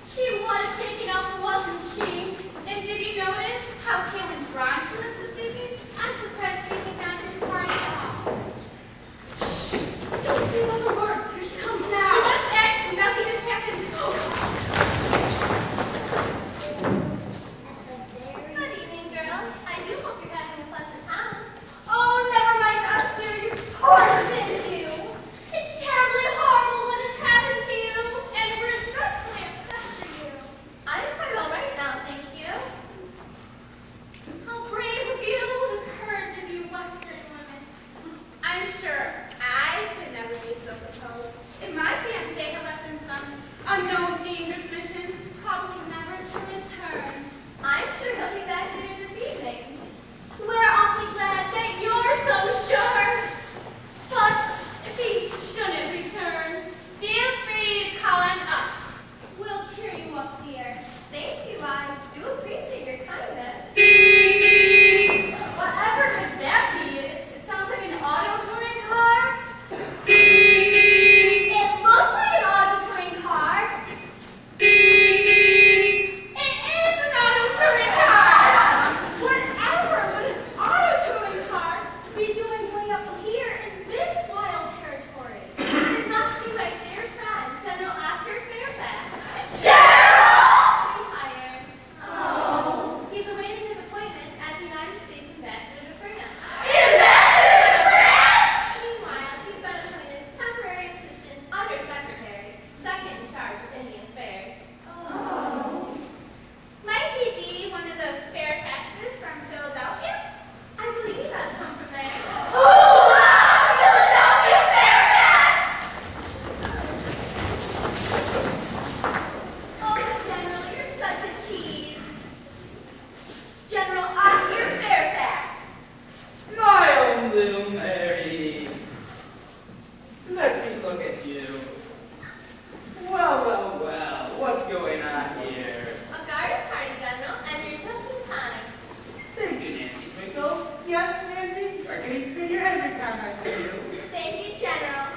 She was shaken up, wasn't she? And did you notice how pale and drawn she was this evening? I'm surprised she came down to the party at all. Don't say another word. Here she comes Well, now. let's act nothing has happened. Good evening, girls. I do hope you're having a pleasant time. Oh, never mind us, dear. You Poor than you. It's terribly horrible what has happened to you, and we're dreadfully upset for you. I'm quite all right now, thank you. How brave of you, the courage of you Western women. I'm sure I could never be so proposed. If my fiancé had left in some unknown dangerous mission, probably never to return. I'm sure he'll be back later this evening. We're awfully glad that you're so sure. But if he shouldn't return, feel free to call on us. We'll cheer you up, dear. Thank you. I do appreciate your kindness. Whatever could that be? It sounds like an auto touring car. It looks like an auto touring car. It is an auto touring car. Whatever would an auto touring car be doing way up here in this wild territory? It must be my dear friend, General Oscar Fairfax. General! Retired. Oh. He's awaiting his appointment as United States Ambassador to France. Ambassador to France! Meanwhile, he's been appointed temporary assistant undersecretary, second in charge of Indian affairs. Oh. Might he be one of the Fairfaxes from Philadelphia? I believe he does come from there. Oh, wow! Philadelphia Fairfax! Oh, General, you're such a tease. General Oscar Fairfax. My own little Mary. Let me look at you. Well, what's going on here? A garden party, General, and you're just in time. Thank you, Nancy Twinkle. Yes, Nancy? You're getting prettier every time I see you. Thank you, General.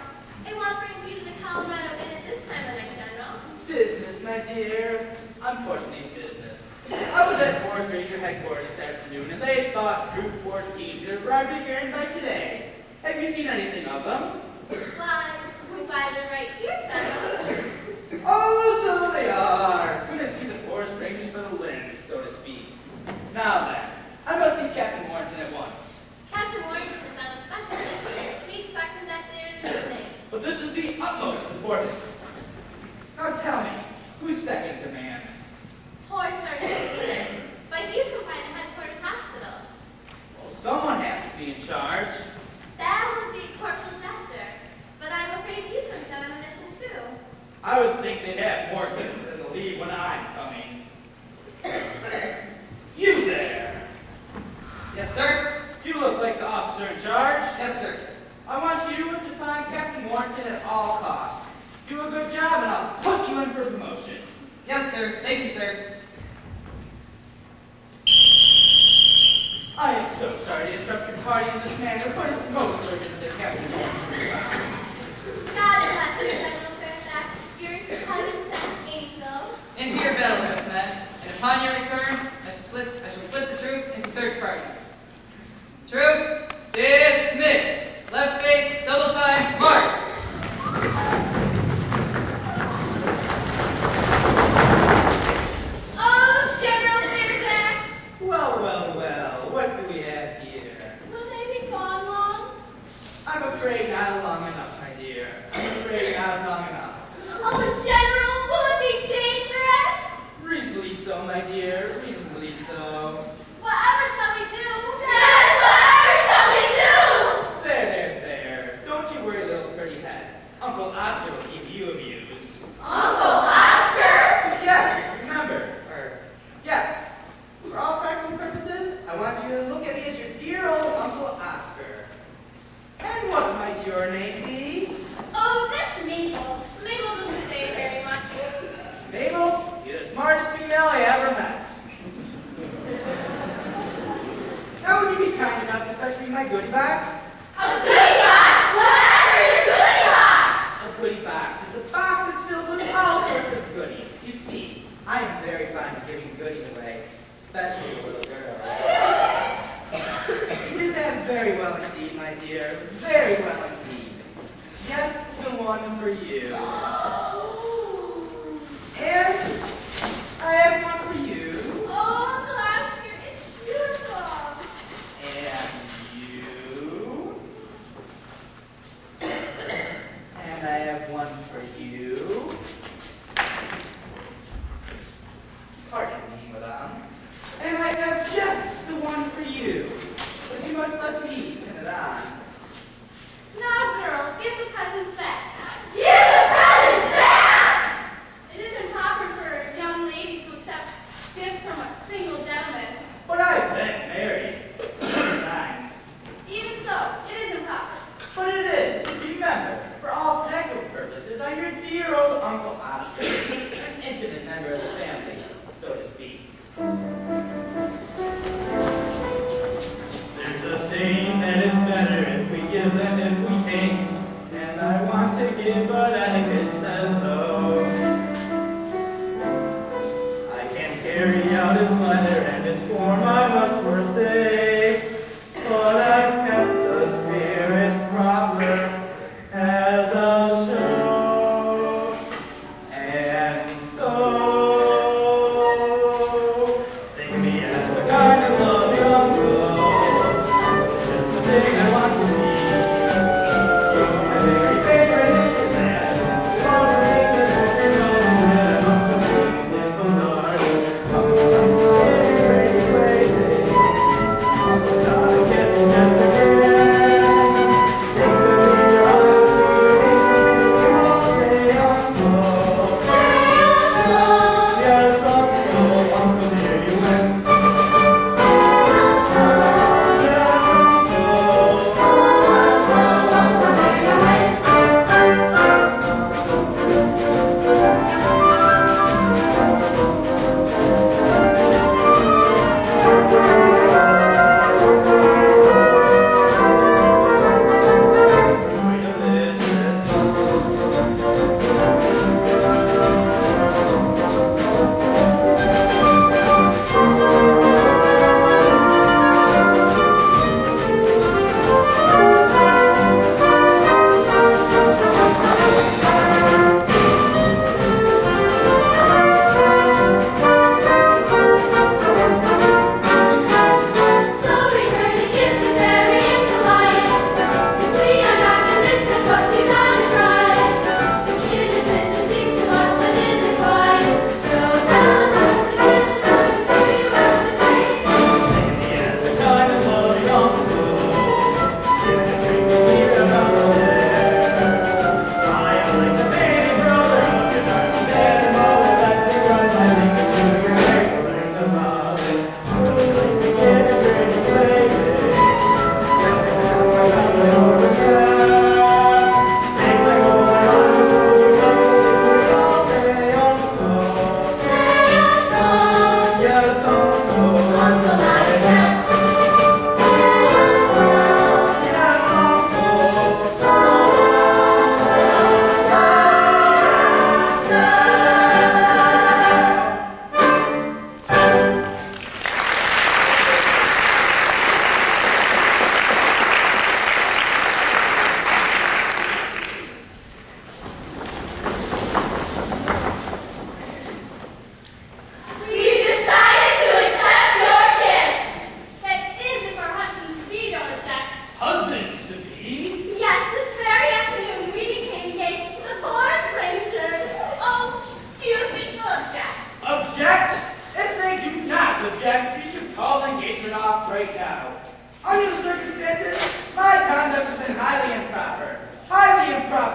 And what brings you to the Colorado Inn at this time of night, General? Business, my dear. Unfortunately, business. I was at Forest Ranger headquarters this afternoon, and they thought Troop 14 should have arrived at here by today. Have you seen anything of them? Why, they're right here, General. Oh, so they are. Couldn't see the Forest Rangers for the wind, so to speak. Now then, I must see Captain Warrington at once. Captain Warrington is on a special mission. We expect him back there this evening. But this is the utmost importance. Now tell me, who's second in command? Poor Sergeant Stevens, but he's confined to headquarters hospital. Well, someone has to be in charge. That would be Corporal Jester, but I'm afraid he's been sent on a mission too. I would think they'd have more sense than to leave when I'm coming. You there! Yes, sir. You look like the officer in charge. Yes, sir. I want you to find Captain Warrington at all costs. Do a good job and I'll put you in for promotion. Yes, sir. Thank you, sir. I am so sorry to interrupt your party in this manner, but it's most urgent that Captain wants to be found. God bless you, General Fairfax. You're a heaven-sent angel. Into your battlefield, men, and upon your return, I shall split the troop into search parties. Troop dismissed. Left face, double time, march. Oh, General Fairfax! Well, well, well, what do we have here? Will they be gone long? I'm afraid not long enough, my dear. I'm afraid not long enough. Oh, General, will it be dangerous? Reasonably so, my dear, reasonably so. Whatever shall we do? Yes, whatever shall we do? There. Don't you worry, little pretty head. Uncle Oscar will keep you amused. Uncle Oscar? Yes, remember. Yes. For all practical purposes, I want you to look at me as your dear old Uncle Oscar. And what might your name be? Oh, that's Mabel. Mabel doesn't say very much. Mabel, you're the smartest female I ever met. Now would you be kind enough to fetch me my goodie box? A goodie box? Whatever is a goodie box? A goodie box is a box that's filled with all sorts of goodies. You see, I am very fond of giving goodies away, especially to little girls. You did that very well indeed, my dear. Very well indeed. Just the one for you. And I have one for you. Oh, Uncle Oscar, it's beautiful. And you. And I have one for you. Pardon me, madame. And I have just the one for you. But you must let me pin it on. Now, girls, give the presents back. Give the presents back! It isn't proper for a young lady to accept gifts from a single gentleman. But I've been married 3 times. Even so, it isn't proper. But it is. Remember, for all practical purposes, I'm your dear old Uncle Oscar, an intimate member of the family, so to speak. There's a saying that it's better if we give than if we take, and I want to give, but etiquette says no. I can't carry out its letter and its form I must forsake, but I've kept the spirit proper, as I'll show. And so, think of me as the kind of loving uncle, just the thing I want to be. You're my very favorite niece and love me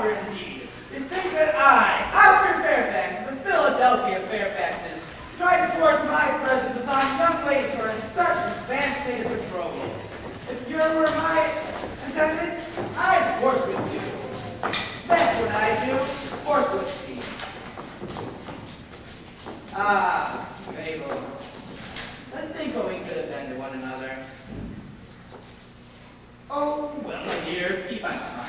Oscar indeed. You think that I, Oscar Fairfax, of the Philadelphia Fairfaxes, tried to force my presence upon young ladies who are in such an advanced state of betrothal? If you were my attendant, I'd force with you. That's what I do, force with you. Ah, Mabel. I think what we could have been to one another. Oh, well, my dear, keep on smiling.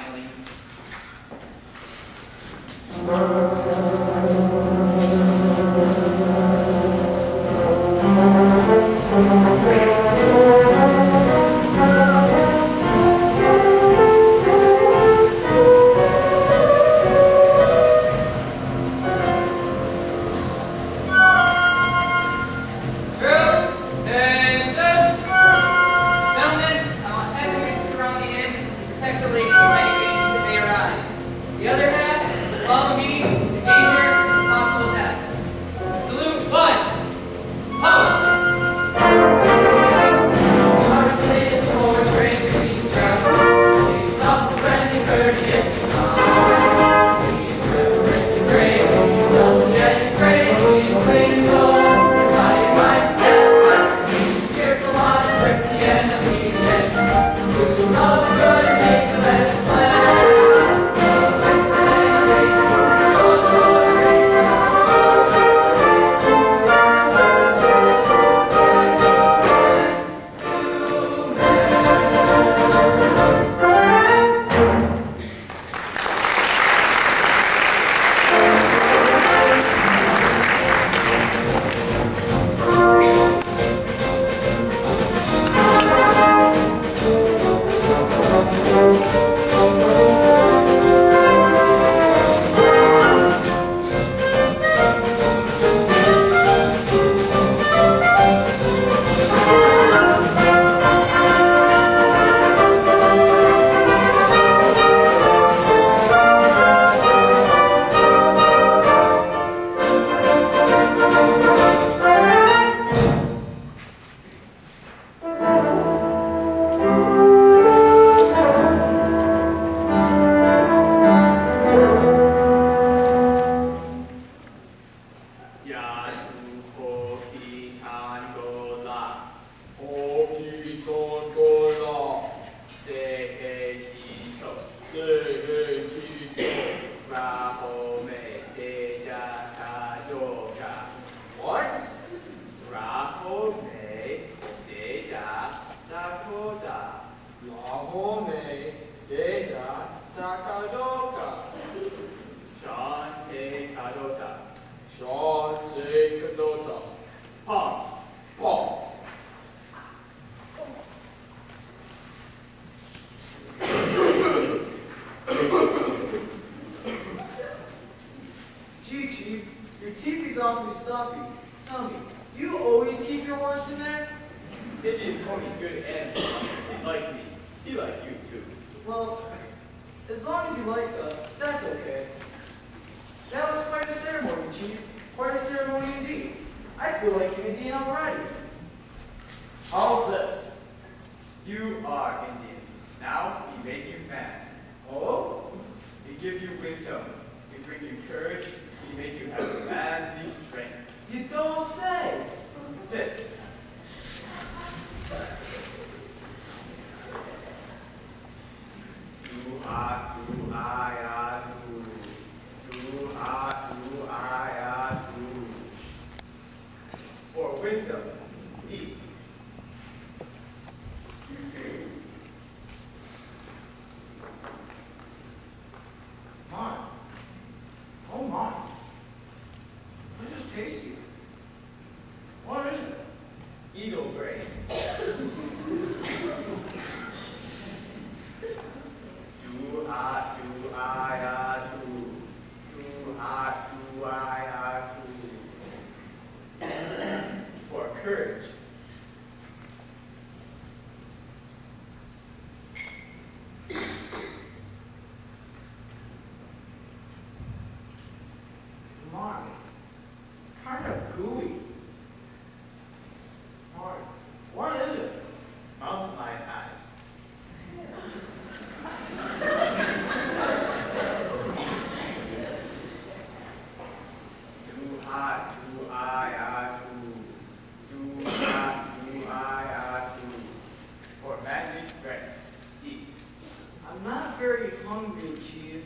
not very hungry, Chief.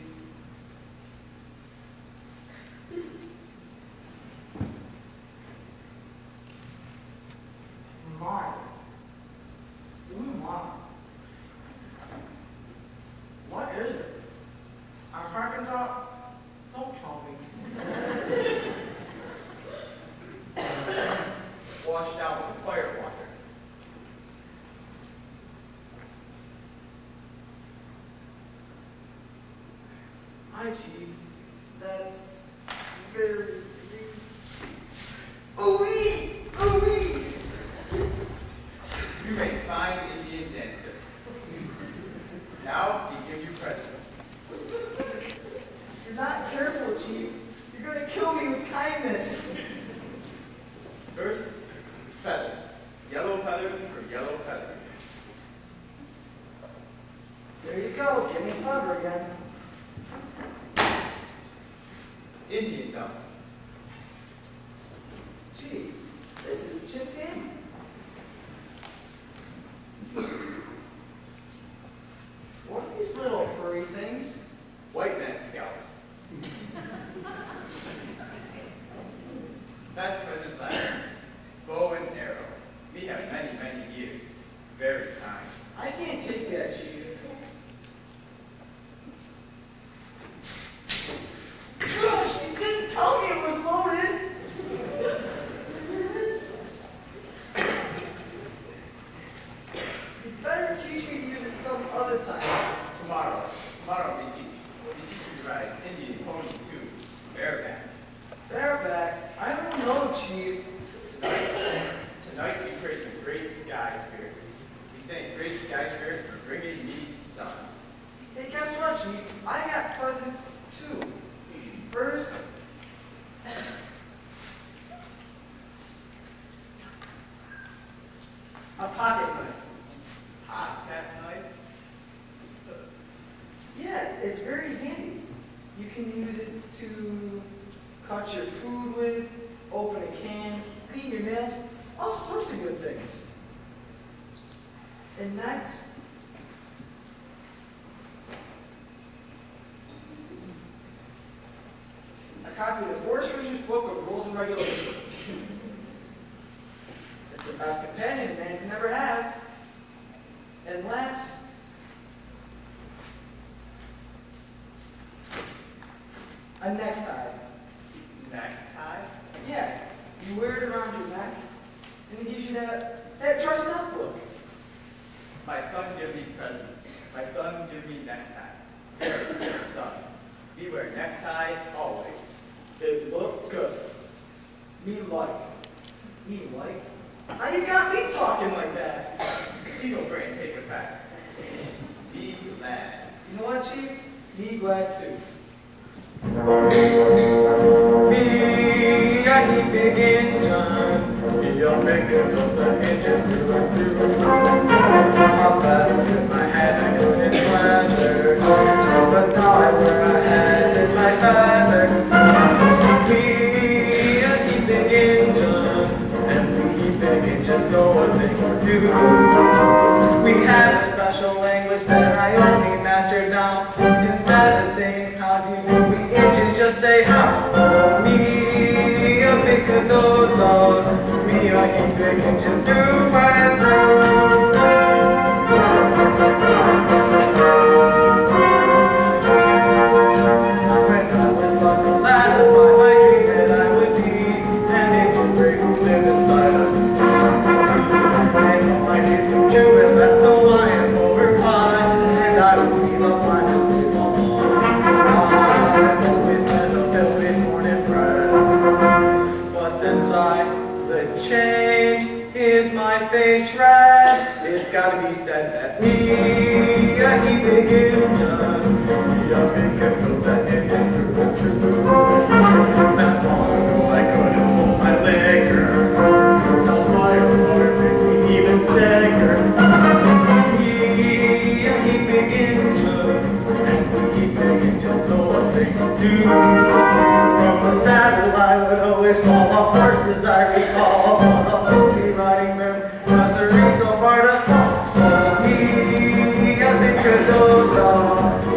My. Oh my. What is it? A Haagen-Dazs? Don't tell me. Washed out with fire water. Hi, Chief. That's very... Ooh-wee! Ooh-wee! You make fine Indian dancer. Now, we give you presents. If you're not careful, Chief, you're going to kill me with kindness. First, feather. Yellow feather for yellow feather. There you go, getting clever again. Indian gum. Gee, this is chip dancing. What are these little furry things? White man scalps. Best present last. Bow and arrow. We have many, many years. Very kind. I can't take that, Chief. Gosh, you didn't tell me it was loaded. You better teach me to use it some other time. Tomorrow we teach. We teach you to ride Indian pony too. Bareback. Bareback? I don't know, Chief. Tonight we pray to great sky spirit. We thank great sky spirit for bringing me sun. Hey, guess what, Chief? I got presents too. First, a pocket knife. Pocket knife. Yeah, it's very handy. You can use it to cut your food with, open a can, clean your nails, all sorts of good things. And next, a copy of the Forest Ranger's Book of Rules and Regulations. It's the best companion a man can ever have. And last, a necktie. Necktie. Yeah, you wear it around your neck, and it gives you that dressed up look. My son give me presents. My son give me necktie. Son, we wear necktie always. It looked good. Me like. Me like? Now you got me talking like that. Eagle brain take effect. Be glad. You know what, Chief? Me glad too. Me, I keep begin, John. You're making up the engine through and through. How fast in my head I couldn't weather. But now I wear a hat in my feather. Me, I keep begin, John. And we keep begin just know what they can do. We have a special language that I only mastered now. Instead of saying how do you do, we inches just say how. Oh, me, a big dog. Me, I keep big engine through and through. When I was lost, that was my dream that I would be an engine break who lived inside us. And all I did was do it, that's so I am overcome. And I will be the finest thing of all. I've always been a filthy morning bread. What's inside the change is my face red. It's gotta be said that me, he begin done. I think I know that it is through and through. That long ago I couldn't hold my liquor. Now fire water makes me even sicker. He begin done. And he begin just know what they can do. From the saddle I would always fall off horses I recall. But I'll still be riding them, cause there ain't so far to fall. Oh, me, I think I know.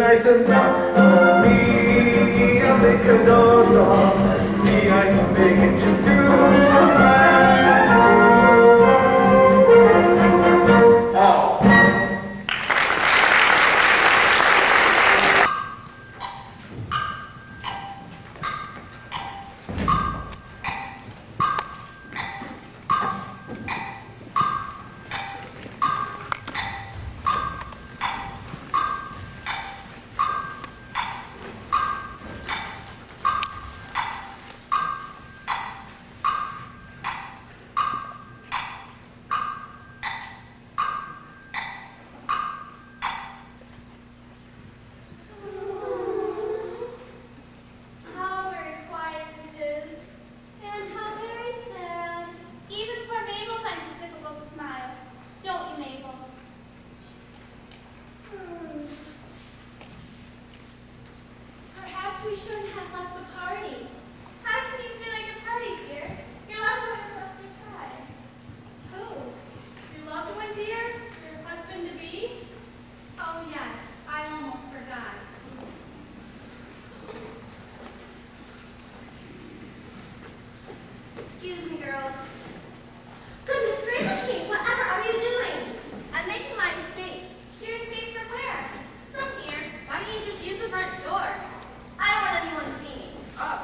nice enough for me. I'll make a door me, I can make it through. Oh. How very quiet it is, and how very sad. Even poor Mabel finds it difficult to smile. Don't you, Mabel? Perhaps we shouldn't have left the party. How can you feel like a party, dear? Your loved one has left your side. Who? Your loved one, dear? Your husband-to-be? Oh, yes. I almost forgot. Excuse me, girls. Goodness gracious, Kate, whatever are you doing? I'm making my escape. Your escape from where? From here. Why don't you just use the front door? I don't want anyone to see me. Oh.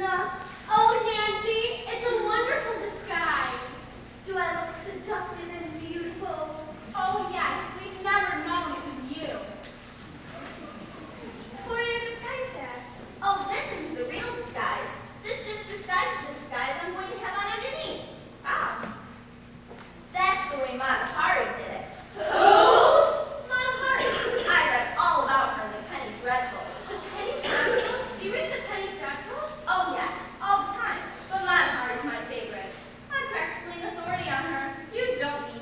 enough? Oh, Nancy, it's a wonderful disguise. Do I look seductive and beautiful? Oh, yes, we've never known it was you. Who are you disguised as? Oh, this isn't the real disguise. This just disguises the disguise I'm going to have on underneath. Ah. That's the way Mata Hari did it. Who? Mata Hari. I read all about her in the Penny Dreadfuls. The Penny Dreadfuls? Do you read the Penny Dreadfuls? Oh yes, all the time. But Mata Hari's my favorite. I'm practically an authority on her. You don't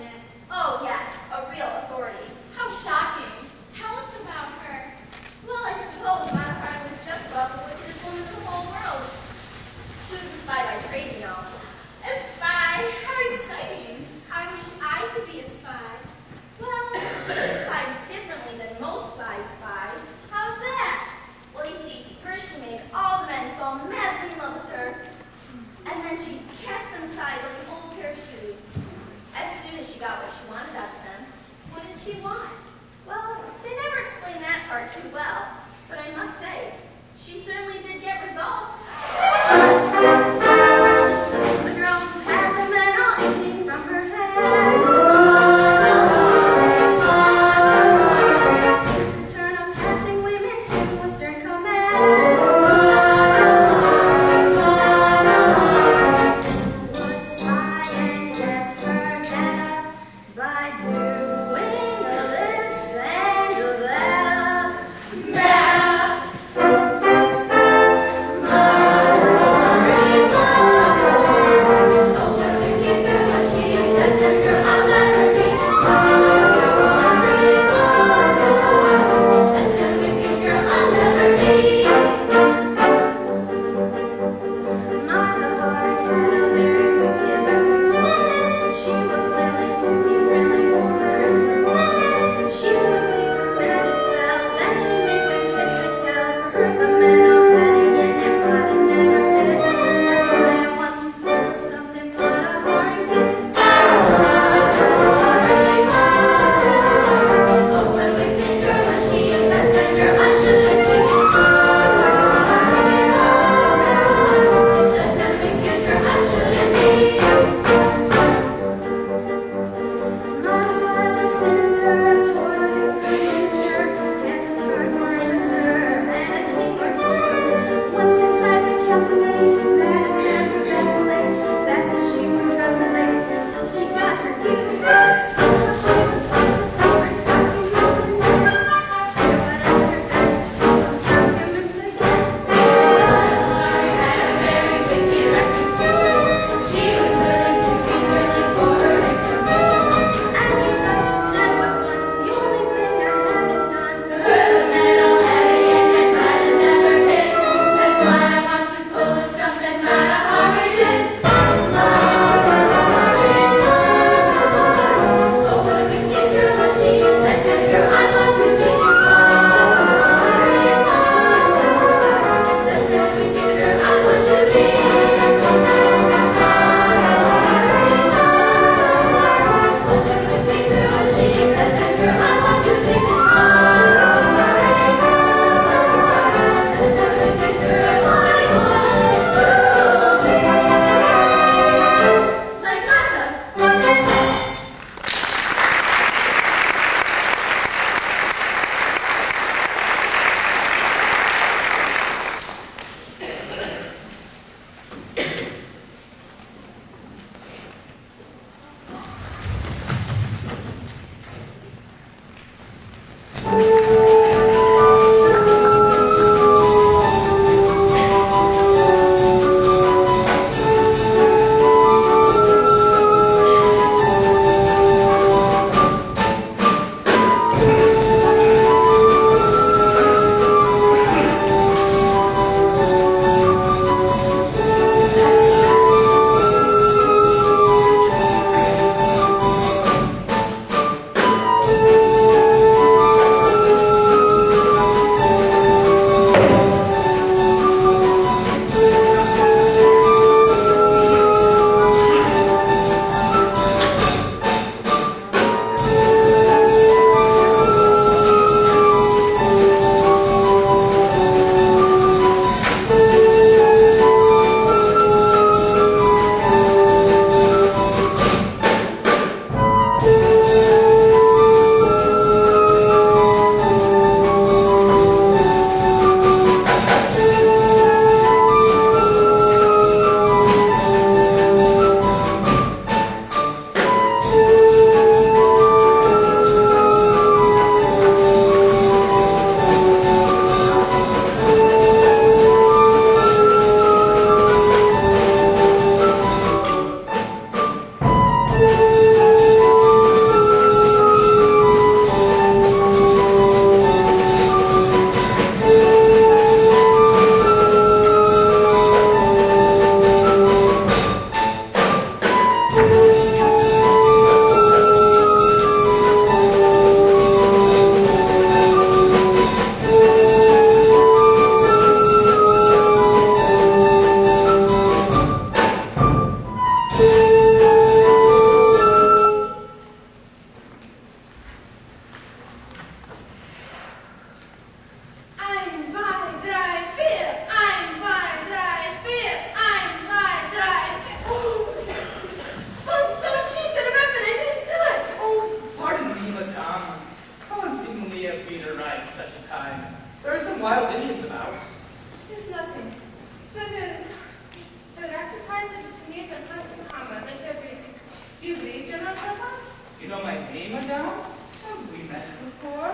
down? Have we met before?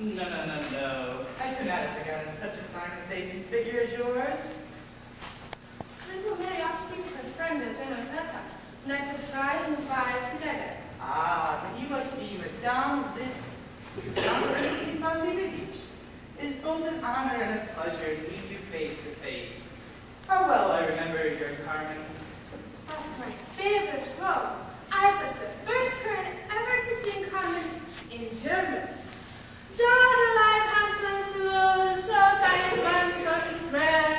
No. I could not have forgotten such a fine-faced figure as yours. Little Mary asked me for a friend at General Fairfax, and I could try and slide together. Ah, but you must be Madame Van Liverich. It is both an honor and a pleasure to meet you face to face. How well I remember your Carmen. That's my favorite role. I was the first person ever to sing Carmen in German. John alive and blue, so that you can smell.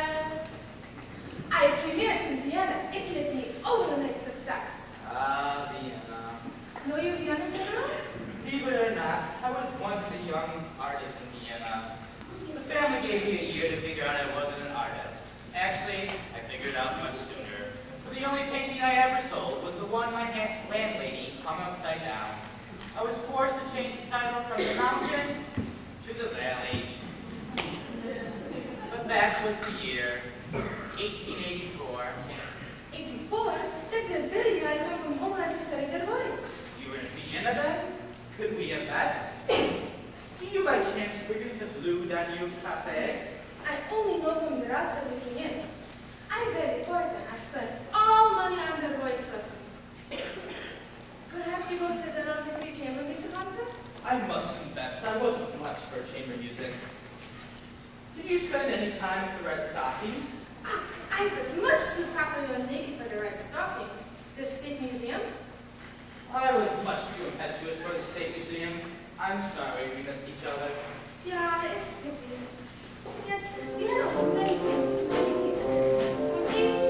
I premiered in Vienna. It made me overnight success. Ah, Vienna. Know you Vienna, General? Believe it or not, I was once a young artist in Vienna. The family gave me a year to figure out I wasn't an artist. Actually, I figured out much sooner. For the only painting I ever sold was the one my landlady hung upside down. I was forced to change the title from the mountain to the valley. But that was the year 1884. 84? That's the very year I come from Holland to study the voice. You were in Vienna then? Could we have met? Do you by chance frequent the Blue Danube Cafe? I only know from the outside looking in. I'm very poor and I spent all money on the voice lessons. Perhaps you go to the lovely chamber music concerts? I must confess, I wasn't much for chamber music. Did you spend any time at the Red Stocking? Ah, I was much too popular and naked for the Red Stocking. The State Museum? I was much too impetuous for the State Museum. I'm sorry we missed each other. Yeah, it's a pity. Yet, we had also many things to many people. With each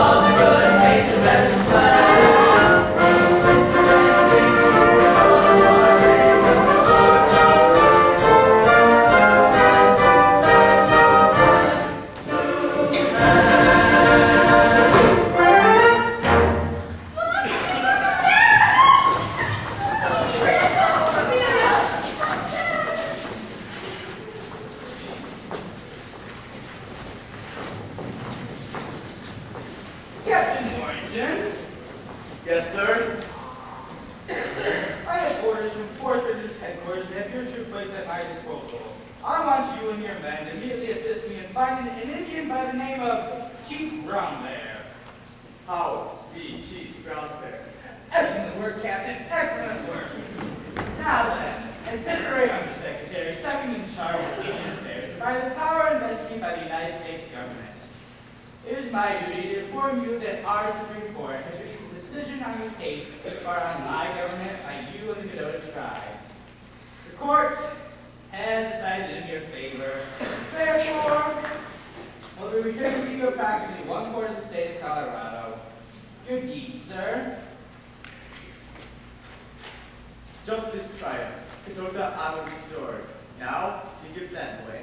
Love Yes, sir. I have orders from Forest Ranger's headquarters to have your troop placed at my disposal. I want you and your men to immediately assist me in finding an Indian by the name of Chief Brown Bear. How be Chief Brown Bear? Excellent work, Captain. Excellent work. Now then, as Temporary Undersecretary stepping in charge of Indian affairs by the power invested in by the United States government, it is my duty to inform you that our Supreme Court has reached a decision on your case brought on my government by you and the Cadota tribe. The court has decided in your favor. Therefore, will be returning to you approximately 1/4 of the state of Colorado. Good deed, sir. Justice triumph. Cadota honor restored. Now, we give them away.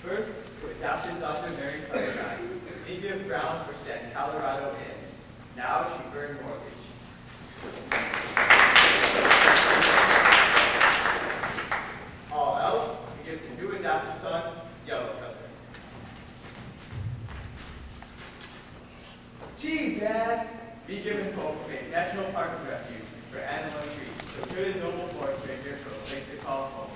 First, to adopted Dr. Mary Sunshine. They give Brown for set Colorado in. Now she burned mortgage. All else, we give the new adopted son, yellow color. Gee, Dad. Be given hope of a national park of refuge for animal and trees, so good and noble forest ranger for a place to call home.